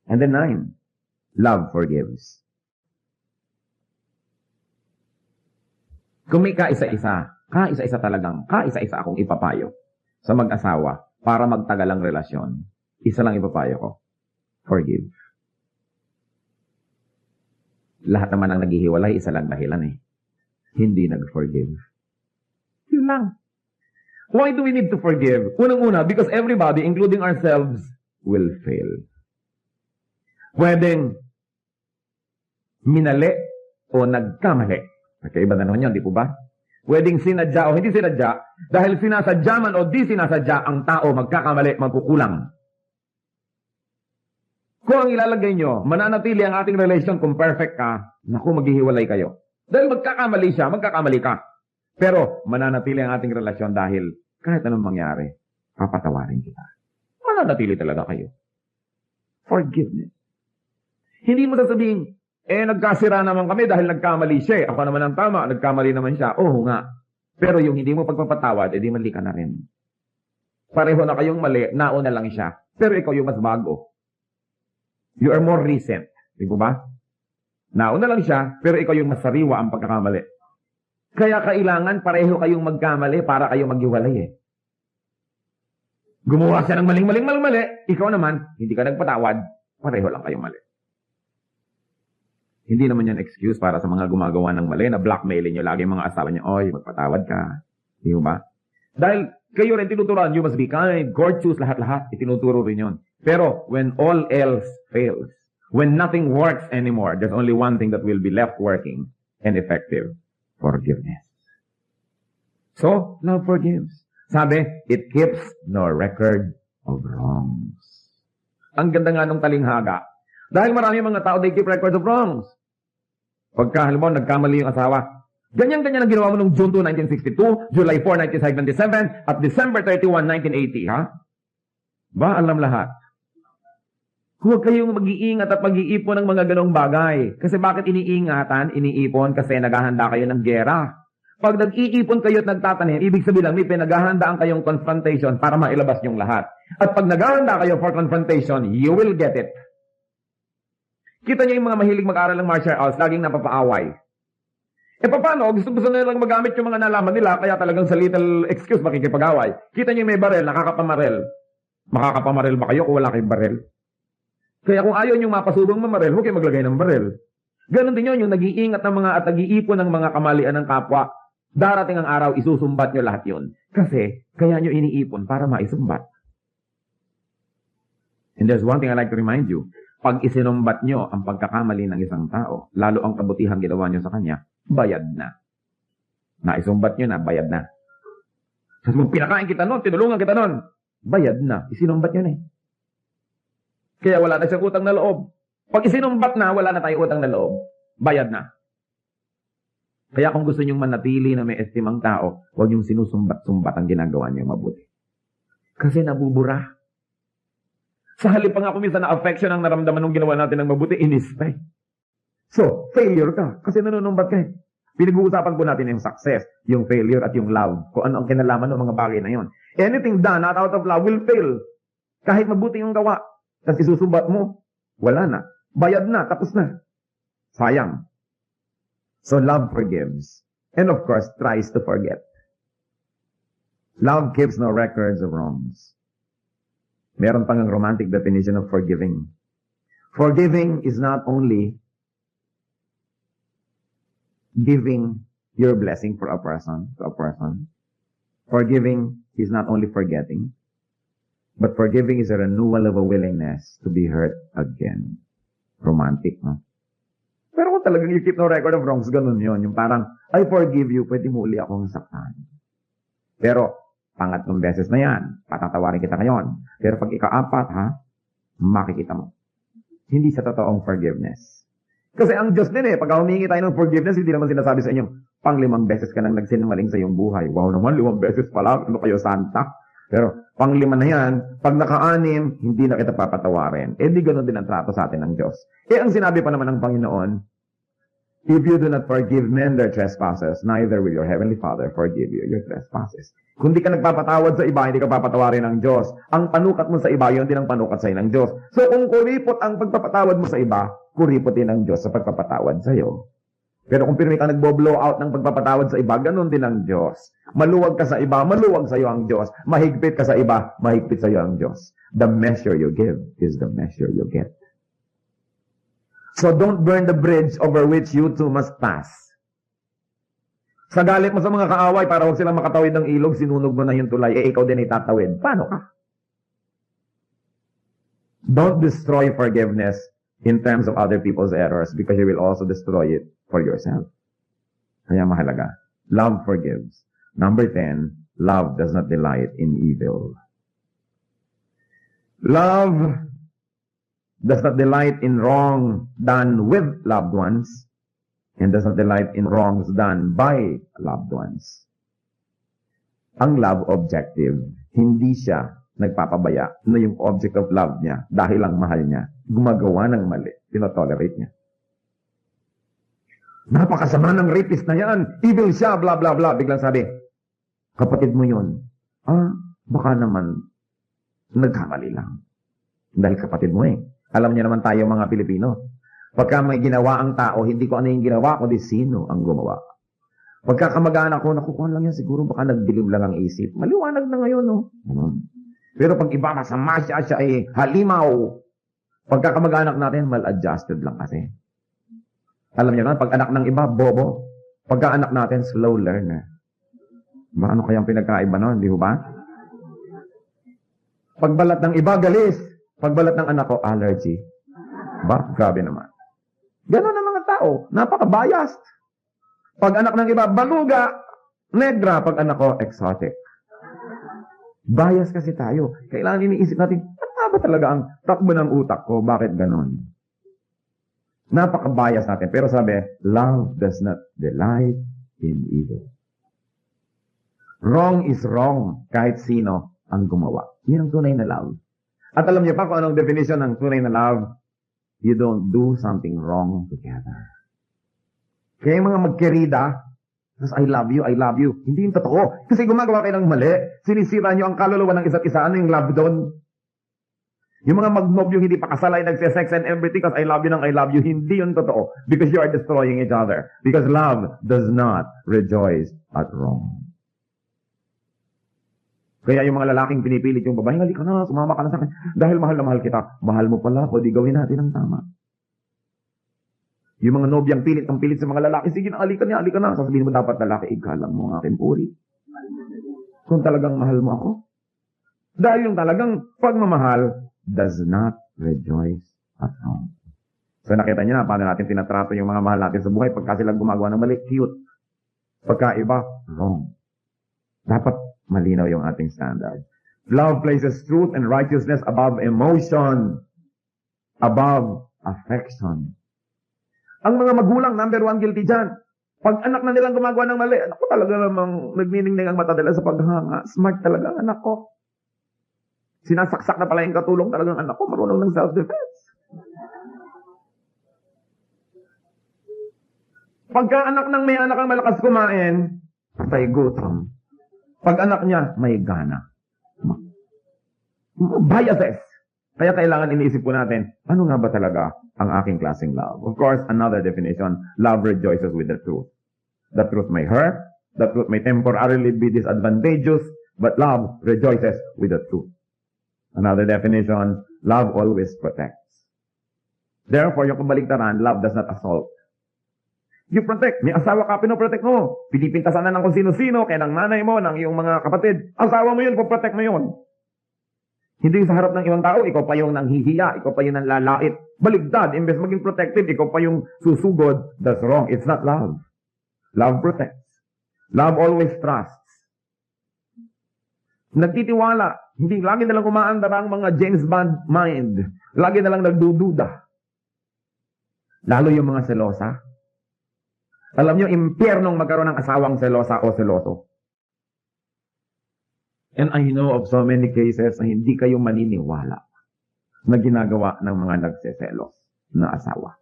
S1: And then 9, love forgives. Kung may kaisa-isa akong ipapayo sa mag-asawa para magtagal ang relasyon, isa lang ipapayo ko, forgive. Lahat naman ang naghihiwalay, isa lang dahilan hindi nag-forgive. Yun lang. Why do we need to forgive? Unang-una, because everybody, including ourselves, will fail. Pwedeng minali o nagkamali. Magkaiba na naman yun, di po ba? Pwedeng sinadya o hindi sinadya, dahil sinasadya man o di sinasadya, ang tao magkakamali, magkukulang. Kung ang ilalagay nyo, mananatili ang ating relation kung perfect ka, naku, maghihiwalay kayo. Dahil magkakamali siya, magkakamali ka. Pero mananatili ang ating relasyon dahil kahit anong mangyari, papatawarin kita. Mananatili talaga kayo. Forgiveness. Hindi mo sasabihin, nagkasira naman kami dahil nagkamali siya. Ako naman ang tama, nagkamali naman siya. Oo nga. Pero yung hindi mo pagpapatawad, di mali ka na rin. Pareho na kayong mali, nauna lang siya. Pero ikaw yung mas bago. You are more recent. Di ba? Nauna lang siya, pero ikaw yung mas sariwa ang pagkakamali. Kaya kailangan pareho kayong magkamali para kayo maghiwalay Gumawa siya ng maling-mali. Ikaw naman, hindi ka nagpatawad, pareho lang kayong mali. Hindi naman yan excuse para sa mga gumagawa ng mali na blackmailing nyo lagi yung mga asawa nyo, oy, magpatawad ka. Di ba? Dahil kayo rin tinuturuan, you must be kind, courteous, lahat-lahat, itinuturo rin yun. Pero when all else fails, when nothing works anymore, there's only one thing that will be left working and effective. Forgiveness. So, love forgives. Sabi, it keeps no record of wrongs. Ang ganda nga ng talinghaga. Dahil marami mga tao, they keep records of wrongs. Pagka, halimbawa, nagkamali yung asawa. Ganyan-ganyan ang ginawa mo noong June 2, 1962, July 4, 1977, at December 31, 1980, ha? Ba, alam lahat. Huwag kayong mag-iingat at mag-iipon ng mga ganong bagay. Kasi bakit iniingatan, iniipon? Kasi naghahanda kayo ng gera. Pag nag-iipon kayo at nagtatanim, ibig sabihin lang, may pinaghahandaan kayong confrontation para mailabas yung lahat. At pag naghahanda kayo for confrontation, you will get it. Kita niyo yung mga mahilig mag-aral ng martial arts, laging napapaaway. Paano? Gusto na nilang magamit yung mga nalaman nila, kaya talagang sa little excuse makikipag-away. Kita niyo yung may barel, nakakapamarel. Makakapamarel ba kayo kung wala kayong barel? Kaya kung ayaw niyong mapasubang mamarel, huwag kayo maglagay ng barel. Ganon din yun, yung nag-iingat ng mga at nag-iipon ng mga kamalian ng kapwa. Darating ang araw, isusumbat nyo lahat yun. Kasi, kaya nyo iniipon para maisumbat. And there's one thing I like to remind you. Pag isinumbat nyo ang pagkakamali ng isang tao, lalo ang kabutihan ginawa nyo sa kanya, bayad na. Naisumbat nyo na, bayad na. So, kung pinakain kita nun, tinulungan kita nun, bayad na. Isinumbat nyo na eh. Kaya wala na siyang utang na loob. Pag isinumbat na, wala na tayong utang na loob. Bayad na. Kaya kung gusto nyong manatili na may estimang tao, huwag nyong sinusumbat-sumbat ang ginagawa niyo mabuti. Kasi nabubura. Sa halip pa nga kung minsan na affection ang naramdaman ng ginawa natin ng mabuti, inis pa eh. So, failure ka. Kasi nanunumbat ka eh. Pinag-uusapan po natin yung success, yung failure at yung love. Kung ano ang kinalaman ng mga bagay na yon. Anything done not out of love will fail. Kahit mabuti yung gawa, tapos isusumbat mo, wala na. Bayad na, tapos na. Sayang. So love forgives. And of course, tries to forget. Love keeps no records of wrongs. Meron pang ang romantic definition of forgiving. Forgiving is not only giving your blessing for a person, to a person. Forgiving is not only forgetting, but forgiving is a renewal of a willingness to be hurt again. Romantic, no? Pero kung talagang you keep no record of wrongs, ganun yun. Yung parang, I forgive you, pwede mo uli akong saktan. Pero, pangatlong beses na yan, patatawarin kita ngayon. Pero pag ika-apat, makikita mo. Hindi sa totoong forgiveness. Kasi ang Diyos din pag humingi tayo ng forgiveness, hindi naman sinasabi sa inyo, pang-5 beses ka nang nagsinungaling sa iyong buhay. Wow naman, 5 beses pala, ano kayo, santa? Pero, pang-5 na yan, pag naka-6, hindi na kita papatawarin. Di ganun din ang trato sa atin ng Diyos. Ang sinabi pa naman ng Panginoon, if you do not forgive men their trespasses, neither will your heavenly Father forgive you your trespasses. Kung di ka nagpapatawad sa iba, hindi ka papatawarin ng Diyos. Ang panukat mo sa iba, yun din ang panukat sa'yo ng Diyos. So, kung kuripot ang pagpapatawad mo sa iba, kuripotin ng Diyos sa pagpapatawad sa'yo. Pero kung pirmi ka nagbo-blow out ng pagpapatawad sa iba, ganun din ang Diyos. Maluwag ka sa iba, maluwag sa iyo ang Diyos. Mahigpit ka sa iba, mahigpit sa iyo ang Diyos. The measure you give is the measure you get. So don't burn the bridge over which you too must pass. Sa galit mo sa mga kaaway, para huwag silang makatawid ng ilog, sinunog mo na yung tulay, ikaw din ay tatawid. Paano ka? Don't destroy forgiveness in terms of other people's errors because you will also destroy it for yourself. Kaya mahalaga. Love forgives. Number 10, love does not delight in evil. Love does not delight in wrong done with loved ones and does not delight in wrongs done by loved ones. Ang love objective, hindi siya nagpapabaya na yung object of love niya dahil lang mahal niya, gumagawa ng mali, tinotolerate niya. Napakasama ng rapist na yan, evil siya, blah blah blah. Biglang sabi, kapatid mo yun. Baka naman nagkamali lang. Dahil kapatid mo Alam niya naman tayo mga Pilipino. Pagka may ginawa ang tao, hindi ko ano yung ginawa, kundi sino ang gumawa. Pagka kamag-anak ko, nakukuha lang yan, siguro baka nagbilib lang ang isip. Maliwanag na ngayon, no? Pero pag iba, masama siya ay halimaw. Pagka kamag-anak natin, mal-adjusted lang kasi. Alam niyo naman, pag anak ng iba, bobo. Pagka anak natin, slow learner. Ano kayang pinagkaiba nun, di ba? Pagbalat ng iba, galis. Pagbalat ng anak ko, allergy. Grabe naman. Ganon ang mga tao. Napaka-biased. Pag anak ng iba, baluga. Negra. Pag anak ko, exotic. Bias kasi tayo. Kailangan iniisip natin, ano ba talaga ang takbo ng utak ko? Bakit ganon? Napaka-bias natin. Pero sabi, love does not delight in evil. Wrong is wrong kahit sino ang gumawa. Yan ang tunay na love. At alam niyo pa kung anong definition ng tunay na love? You don't do something wrong together. Kaya yung mga magkerida, I love you, hindi yung totoo. Kasi gumagawa kayo ng mali, sinisira niyo ang kaluluwa ng isa't isa. Ano yung love doon? Yung mga magnobyo hindi pa kasal ay nagsisex and everything because I love you nang I love you, hindi yun totoo. Because you are destroying each other. Because love does not rejoice at wrong. Kaya yung mga lalaking pinipilit yung babae, halika na, sumama ka na sa akin. Dahil mahal na mahal kita. Mahal mo pala, o di gawin natin ang tama. Yung mga nobyang pilit ang pilit sa mga lalaki, sige na, halika na. Sasabihin mo dapat lalaki, ikalang mo ang aking puri. Kung talagang mahal mo ako. Dahil yung talagang pagmamahal does not rejoice at wrong. So nakita niyo na paano natin tinatrato yung mga mahal natin sa buhay pagka sila gumagawa ng mali, cute. Pagka iba, wrong. Dapat malinaw yung ating standard. Love places truth and righteousness above emotion, above affection. Ang mga magulang, number one guilty dyan. Pag anak na nilang gumagawa ng mali, anak ko talaga namang nagniningning ang mata nila sa paghanga. Smart talaga ang anak ko. Sinasaksak na pala yung katulong talagang anak ko, marunong ng self-defense. Pagka anak ng may anak ang malakas kumain, patay gutom. Pag anak niya, may gana. Biases. Kaya kailangan iniisip po natin, ano nga ba talaga ang aking klaseng love? Of course, another definition, love rejoices with the truth. The truth may hurt, the truth may temporarily be disadvantageous, but love rejoices with the truth. Another definition, love always protects. Therefore, yung kabaligtaran, love does not assault. You protect. May asawa ka, pinoprotect mo. Pinipintasan na ng kung sino-sino, kaya ng nanay mo, ng iyong mga kapatid. Asawa mo yun, protect mo yun. Hindi sa harap ng ibang tao, ikaw pa yung nanghihiya, ikaw pa yung nanlalait. Baligtad, imbes maging protective, ikaw pa yung susugod. That's wrong. It's not love. Love protects. Love always trusts. Nagtitiwala. Hindi, lagi na lang umaandar ang mga James Bond mind. Lagi na lang nagdududa. Lalo yung mga selosa. Alam nyo, impyernong magkaroon ng asawang selosa o seloso. And I know of so many cases na hindi kayo maniniwala na ginagawa ng mga nagseselos na asawa.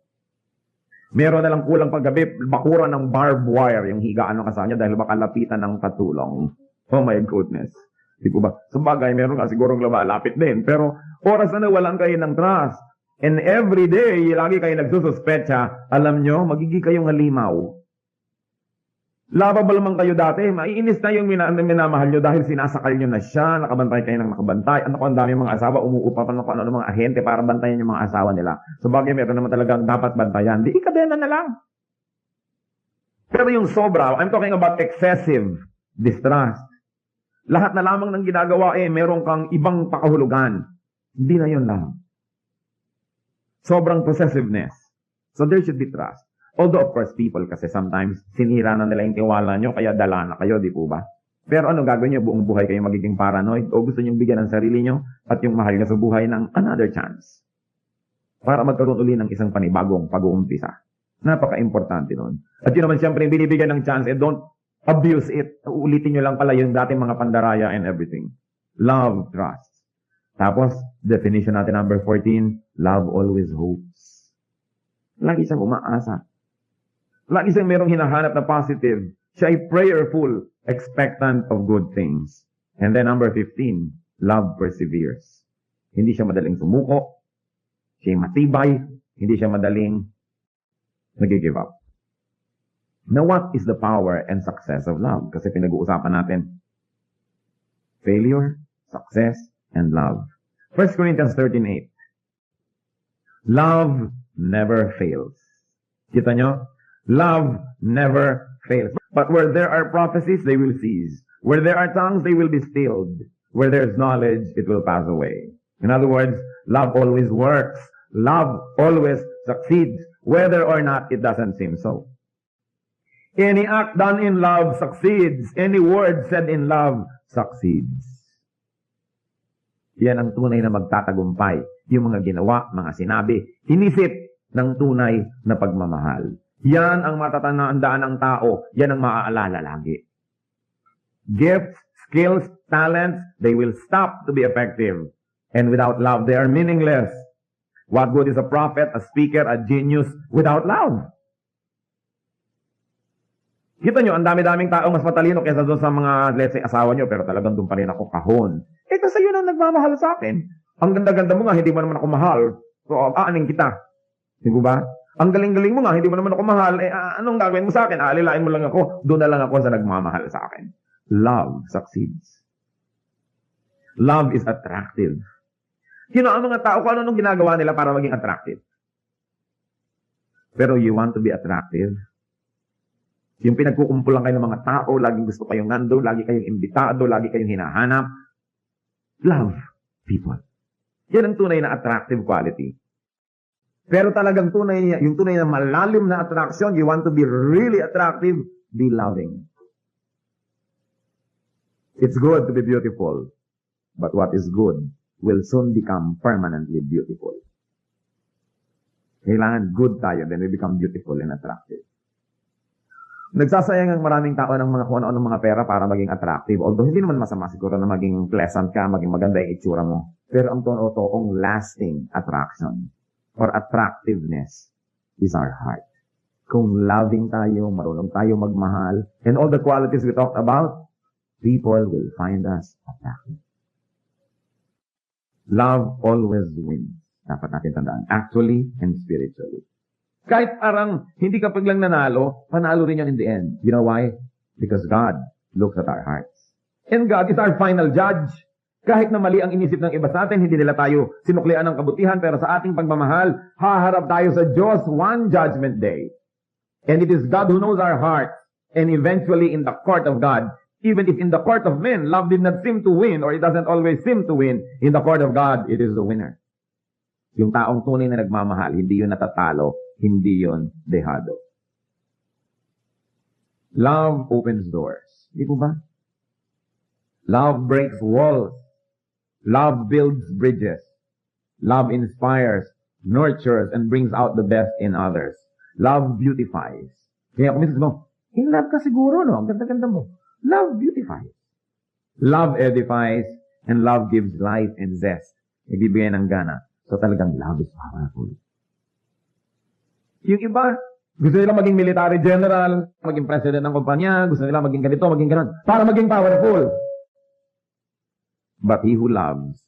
S1: Meron na lang kulang paggabi, bakuran ng barbed wire yung higaan ng asawa niya dahil baka lapitan ng katulong. Oh my goodness. Di po ba? Sa bagay, meron ka sigurong lumalapit din. Pero oras na nawalan kayo ng trust. And every day, lagi kayo nagsususpecha, alam nyo, magiging kayong halimaw. Lovable man kayo dati, maiinis na yung minamahal nyo dahil sinasakal nyo na siya, nakabantay kayo ng nakabantay. Ano ko, ang dami mga asawa, umuupa pa ng ano, mga ahente para bantayan yung mga asawa nila. Sa bagay, meron naman talagang dapat bantayan. Di ikadena na lang. Pero yung sobra, I'm talking about excessive distrust. Lahat na lamang ng ginagawa meron kang ibang pakahulugan. Hindi na yun lang. Sobrang possessiveness. So there should be trust. Although of course people kasi sometimes sinira na nila yung tiwala nyo kaya dala na kayo, di po ba? Pero ano gagawin nyo? Buong buhay kayo magiging paranoid o gusto nyo bigyan ng sarili nyo at yung mahal nyo sa buhay ng another chance para magkaroon uli ng isang panibagong pag-uumpisa. Napaka-importante nun. At yun naman siyempre binibigyan ng chance don't abuse it. Uulitin nyo lang pala yung dating mga pandaraya and everything. Love, trust. Tapos, definition natin number 14, love always hopes. Lagi siyang umaasa. Lagi siyang merong hinahanap na positive. Siya ay prayerful, expectant of good things. And then number 15, love perseveres. Hindi siya madaling sumuko. Siya ay matibay. Hindi siya madaling nag-give up. Now, what is the power and success of love? Kasi pinag-uusapan natin failure, success, and love. 1 Corinthians 13:8. Love never fails. Kita nyo? Love never fails. But where there are prophecies, they will cease. Where there are tongues, they will be stilled. Where there is knowledge, it will pass away. In other words, love always works. Love always succeeds. Whether or not it doesn't seem so. Any act done in love succeeds. Any word said in love succeeds. Yan ang tunay na magtatagumpay. Yung mga ginawa, mga sinabi, inisip ng tunay na pagmamahal. Yan ang matatandaan ng tao. Yan ang maaalala lagi. Gifts, skills, talents, they will stop to be effective. And without love, they are meaningless. What good is a prophet, a speaker, a genius without love? Kita nyo, ang dami-daming tao mas matalino kaysa doon sa mga, let's say, asawa nyo, pero talagang doon pa rin ako kahon. Kasi yun ang nagmamahal sa akin. Ang ganda-ganda mo nga, hindi mo naman ako mahal. So, aaning kita. Di ba? Ang galing-galing mo nga, hindi mo naman ako mahal. Anong gagawin mo sa akin? Alilain mo lang ako. Doon na lang ako sa nagmamahal sa akin. Love succeeds. Love is attractive. Ang mga tao, kung ano nung ginagawa nila para maging attractive. Pero you want to be attractive? Yung pinagkukumpulan kayo ng mga tao, laging gusto kayong nandun, lagi kayong imbitado, lagi kayong hinahanap. Love people. Yan ang tunay na attractive quality. Pero talagang yung tunay na malalim na attraction, you want to be really attractive, be loving. It's good to be beautiful, but what is good will soon become permanently beautiful. Kailangan good tayo, then we become beautiful and attractive. Nagsasayang ang maraming tao ng mga kung ano-anong mga pera para maging attractive. Although hindi naman masama siguro na maging pleasant ka, maging maganda yung itsura mo. Pero ang totoong lasting attraction or attractiveness is our heart. Kung loving tayo, marunong tayo magmahal, and all the qualities we talked about, people will find us attractive. Love always wins. Dapat natin tandaan. Actually and spiritually. Kahit parang hindi ka paglang nanalo, panalo rin yan in the end. You know why? Because God looks at our hearts. And God is our final judge. Kahit na mali ang inisip ng iba sa atin, hindi nila tayo sinuklian ng kabutihan, pero sa ating pagmamahal, haharap tayo sa Diyos one judgment day. And it is God who knows our hearts. And eventually in the court of God, even if in the court of men, love did not seem to win, or it doesn't always seem to win, in the court of God, it is the winner. Yung taong tunay na nagmamahal, hindi yun natatalo, hindi yun dehado. Love opens doors. Di po ba? Love breaks walls. Love builds bridges. Love inspires, nurtures, and brings out the best in others. Love beautifies. Kaya kung minsan mo, in love ka siguro, no? Ang ganda-ganda mo. Love beautifies. Love edifies, and love gives life and zest. Ibibigay ng gana. So talagang love is powerful. Yung iba, gusto nila maging military general, maging president ng kumpanya, gusto nila maging ganito, maging ganon, para maging powerful. But he who loves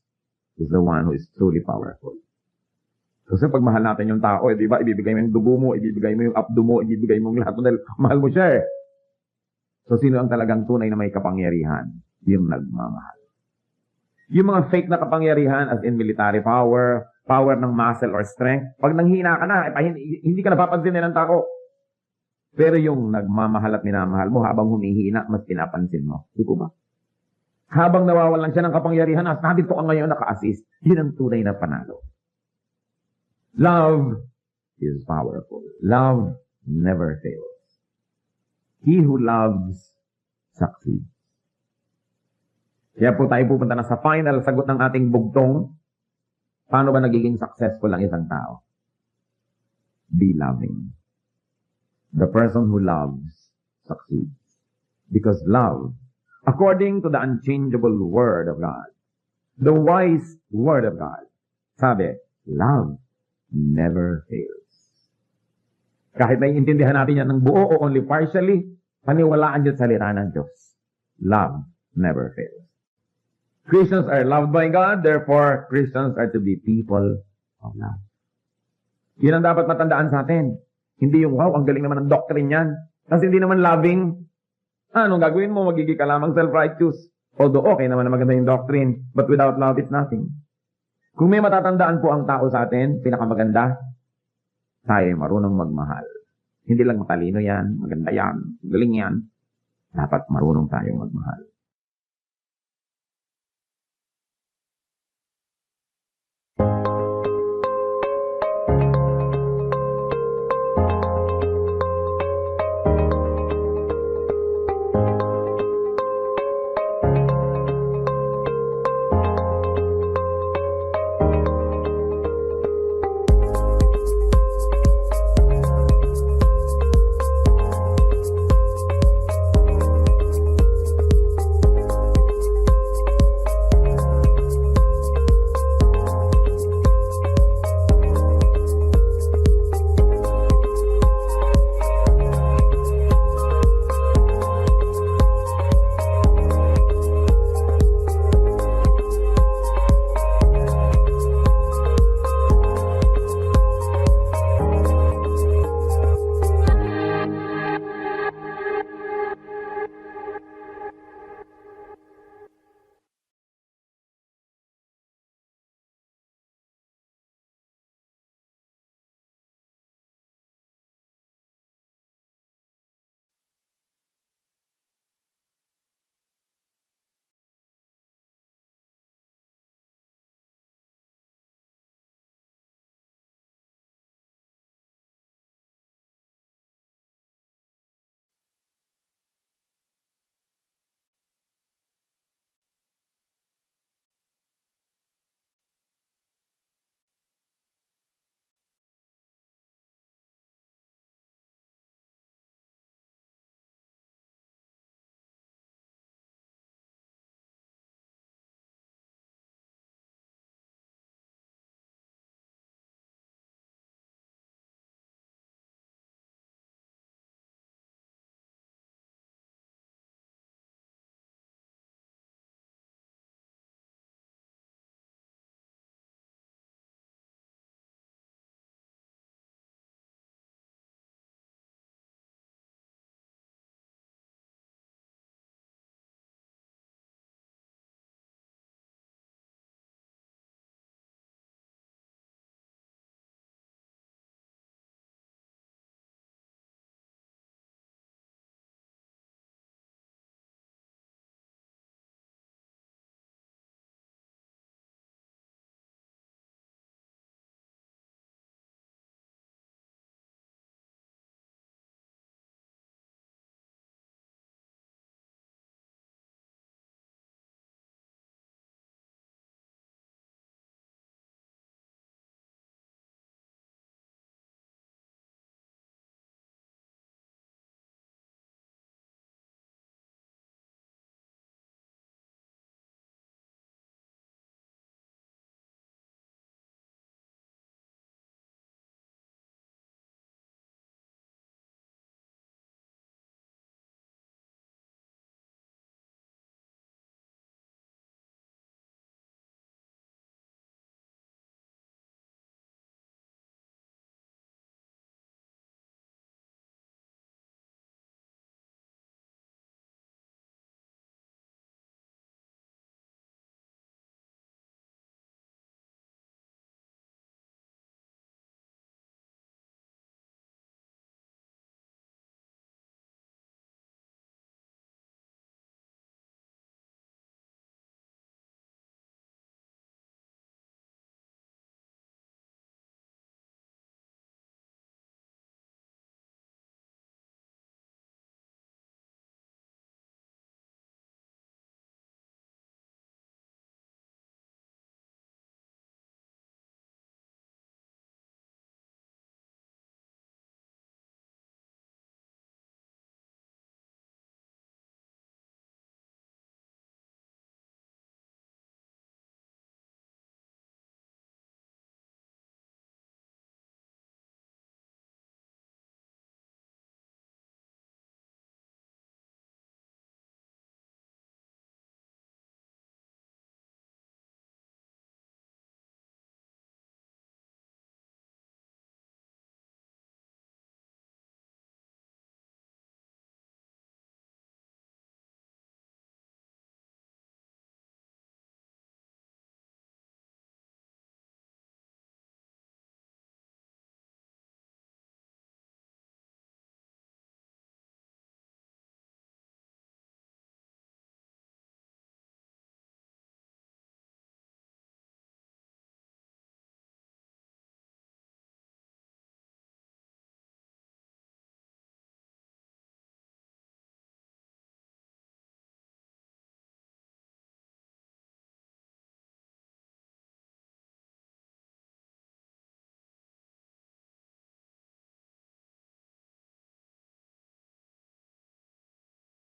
S1: is the one who is truly powerful. Kasi pag mahal natin yung tao, di ba, ibibigay mo yung dugo mo, ibibigay mo yung abdo mo, ibibigay mo yung lahat mo dahil mahal mo siya eh. So sino ang talagang tunay na may kapangyarihan? Yung nagmamahal. Yung mga fake na kapangyarihan as in military power, power ng muscle or strength, pag nanghina ka na, hindi ka napapansin ng tao. Pero yung nagmamahal at minamahal mo, habang humihina, mas pinapansin mo. Di ba? Habang nawawalan siya ng kapangyarihan, nandito ka ngayon naka-assist. Yun ang tunay na panalo. Love is powerful. Love never fails. He who loves succeeds. Kaya po tayo pupunta na sa final sagot ng ating bugtong. Paano ba nagiging successful ang isang tao? Be loving. The person who loves succeeds. Because love, according to the unchangeable Word of God, the wise Word of God, sabi, love never fails. Kahit naiintindihan natin yan ng buo o only partially, paniwalaan dyan sa salita ng Diyos. Love never fails. Christians are loved by God, therefore, Christians are to be people of love. Yun ang dapat matandaan sa atin. Hindi yung, wow, ang galing naman ng doctrine yan. Kasi hindi naman loving. Anong gagawin mo? Magiging ka lamang self-righteous. Although okay naman na maganda yung doctrine, but without love, it's nothing. Kung may matatandaan po ang tao sa atin, pinakamaganda, tayo marunong magmahal. Hindi lang matalino yan, maganda yan, galing yan. Dapat marunong tayong magmahal.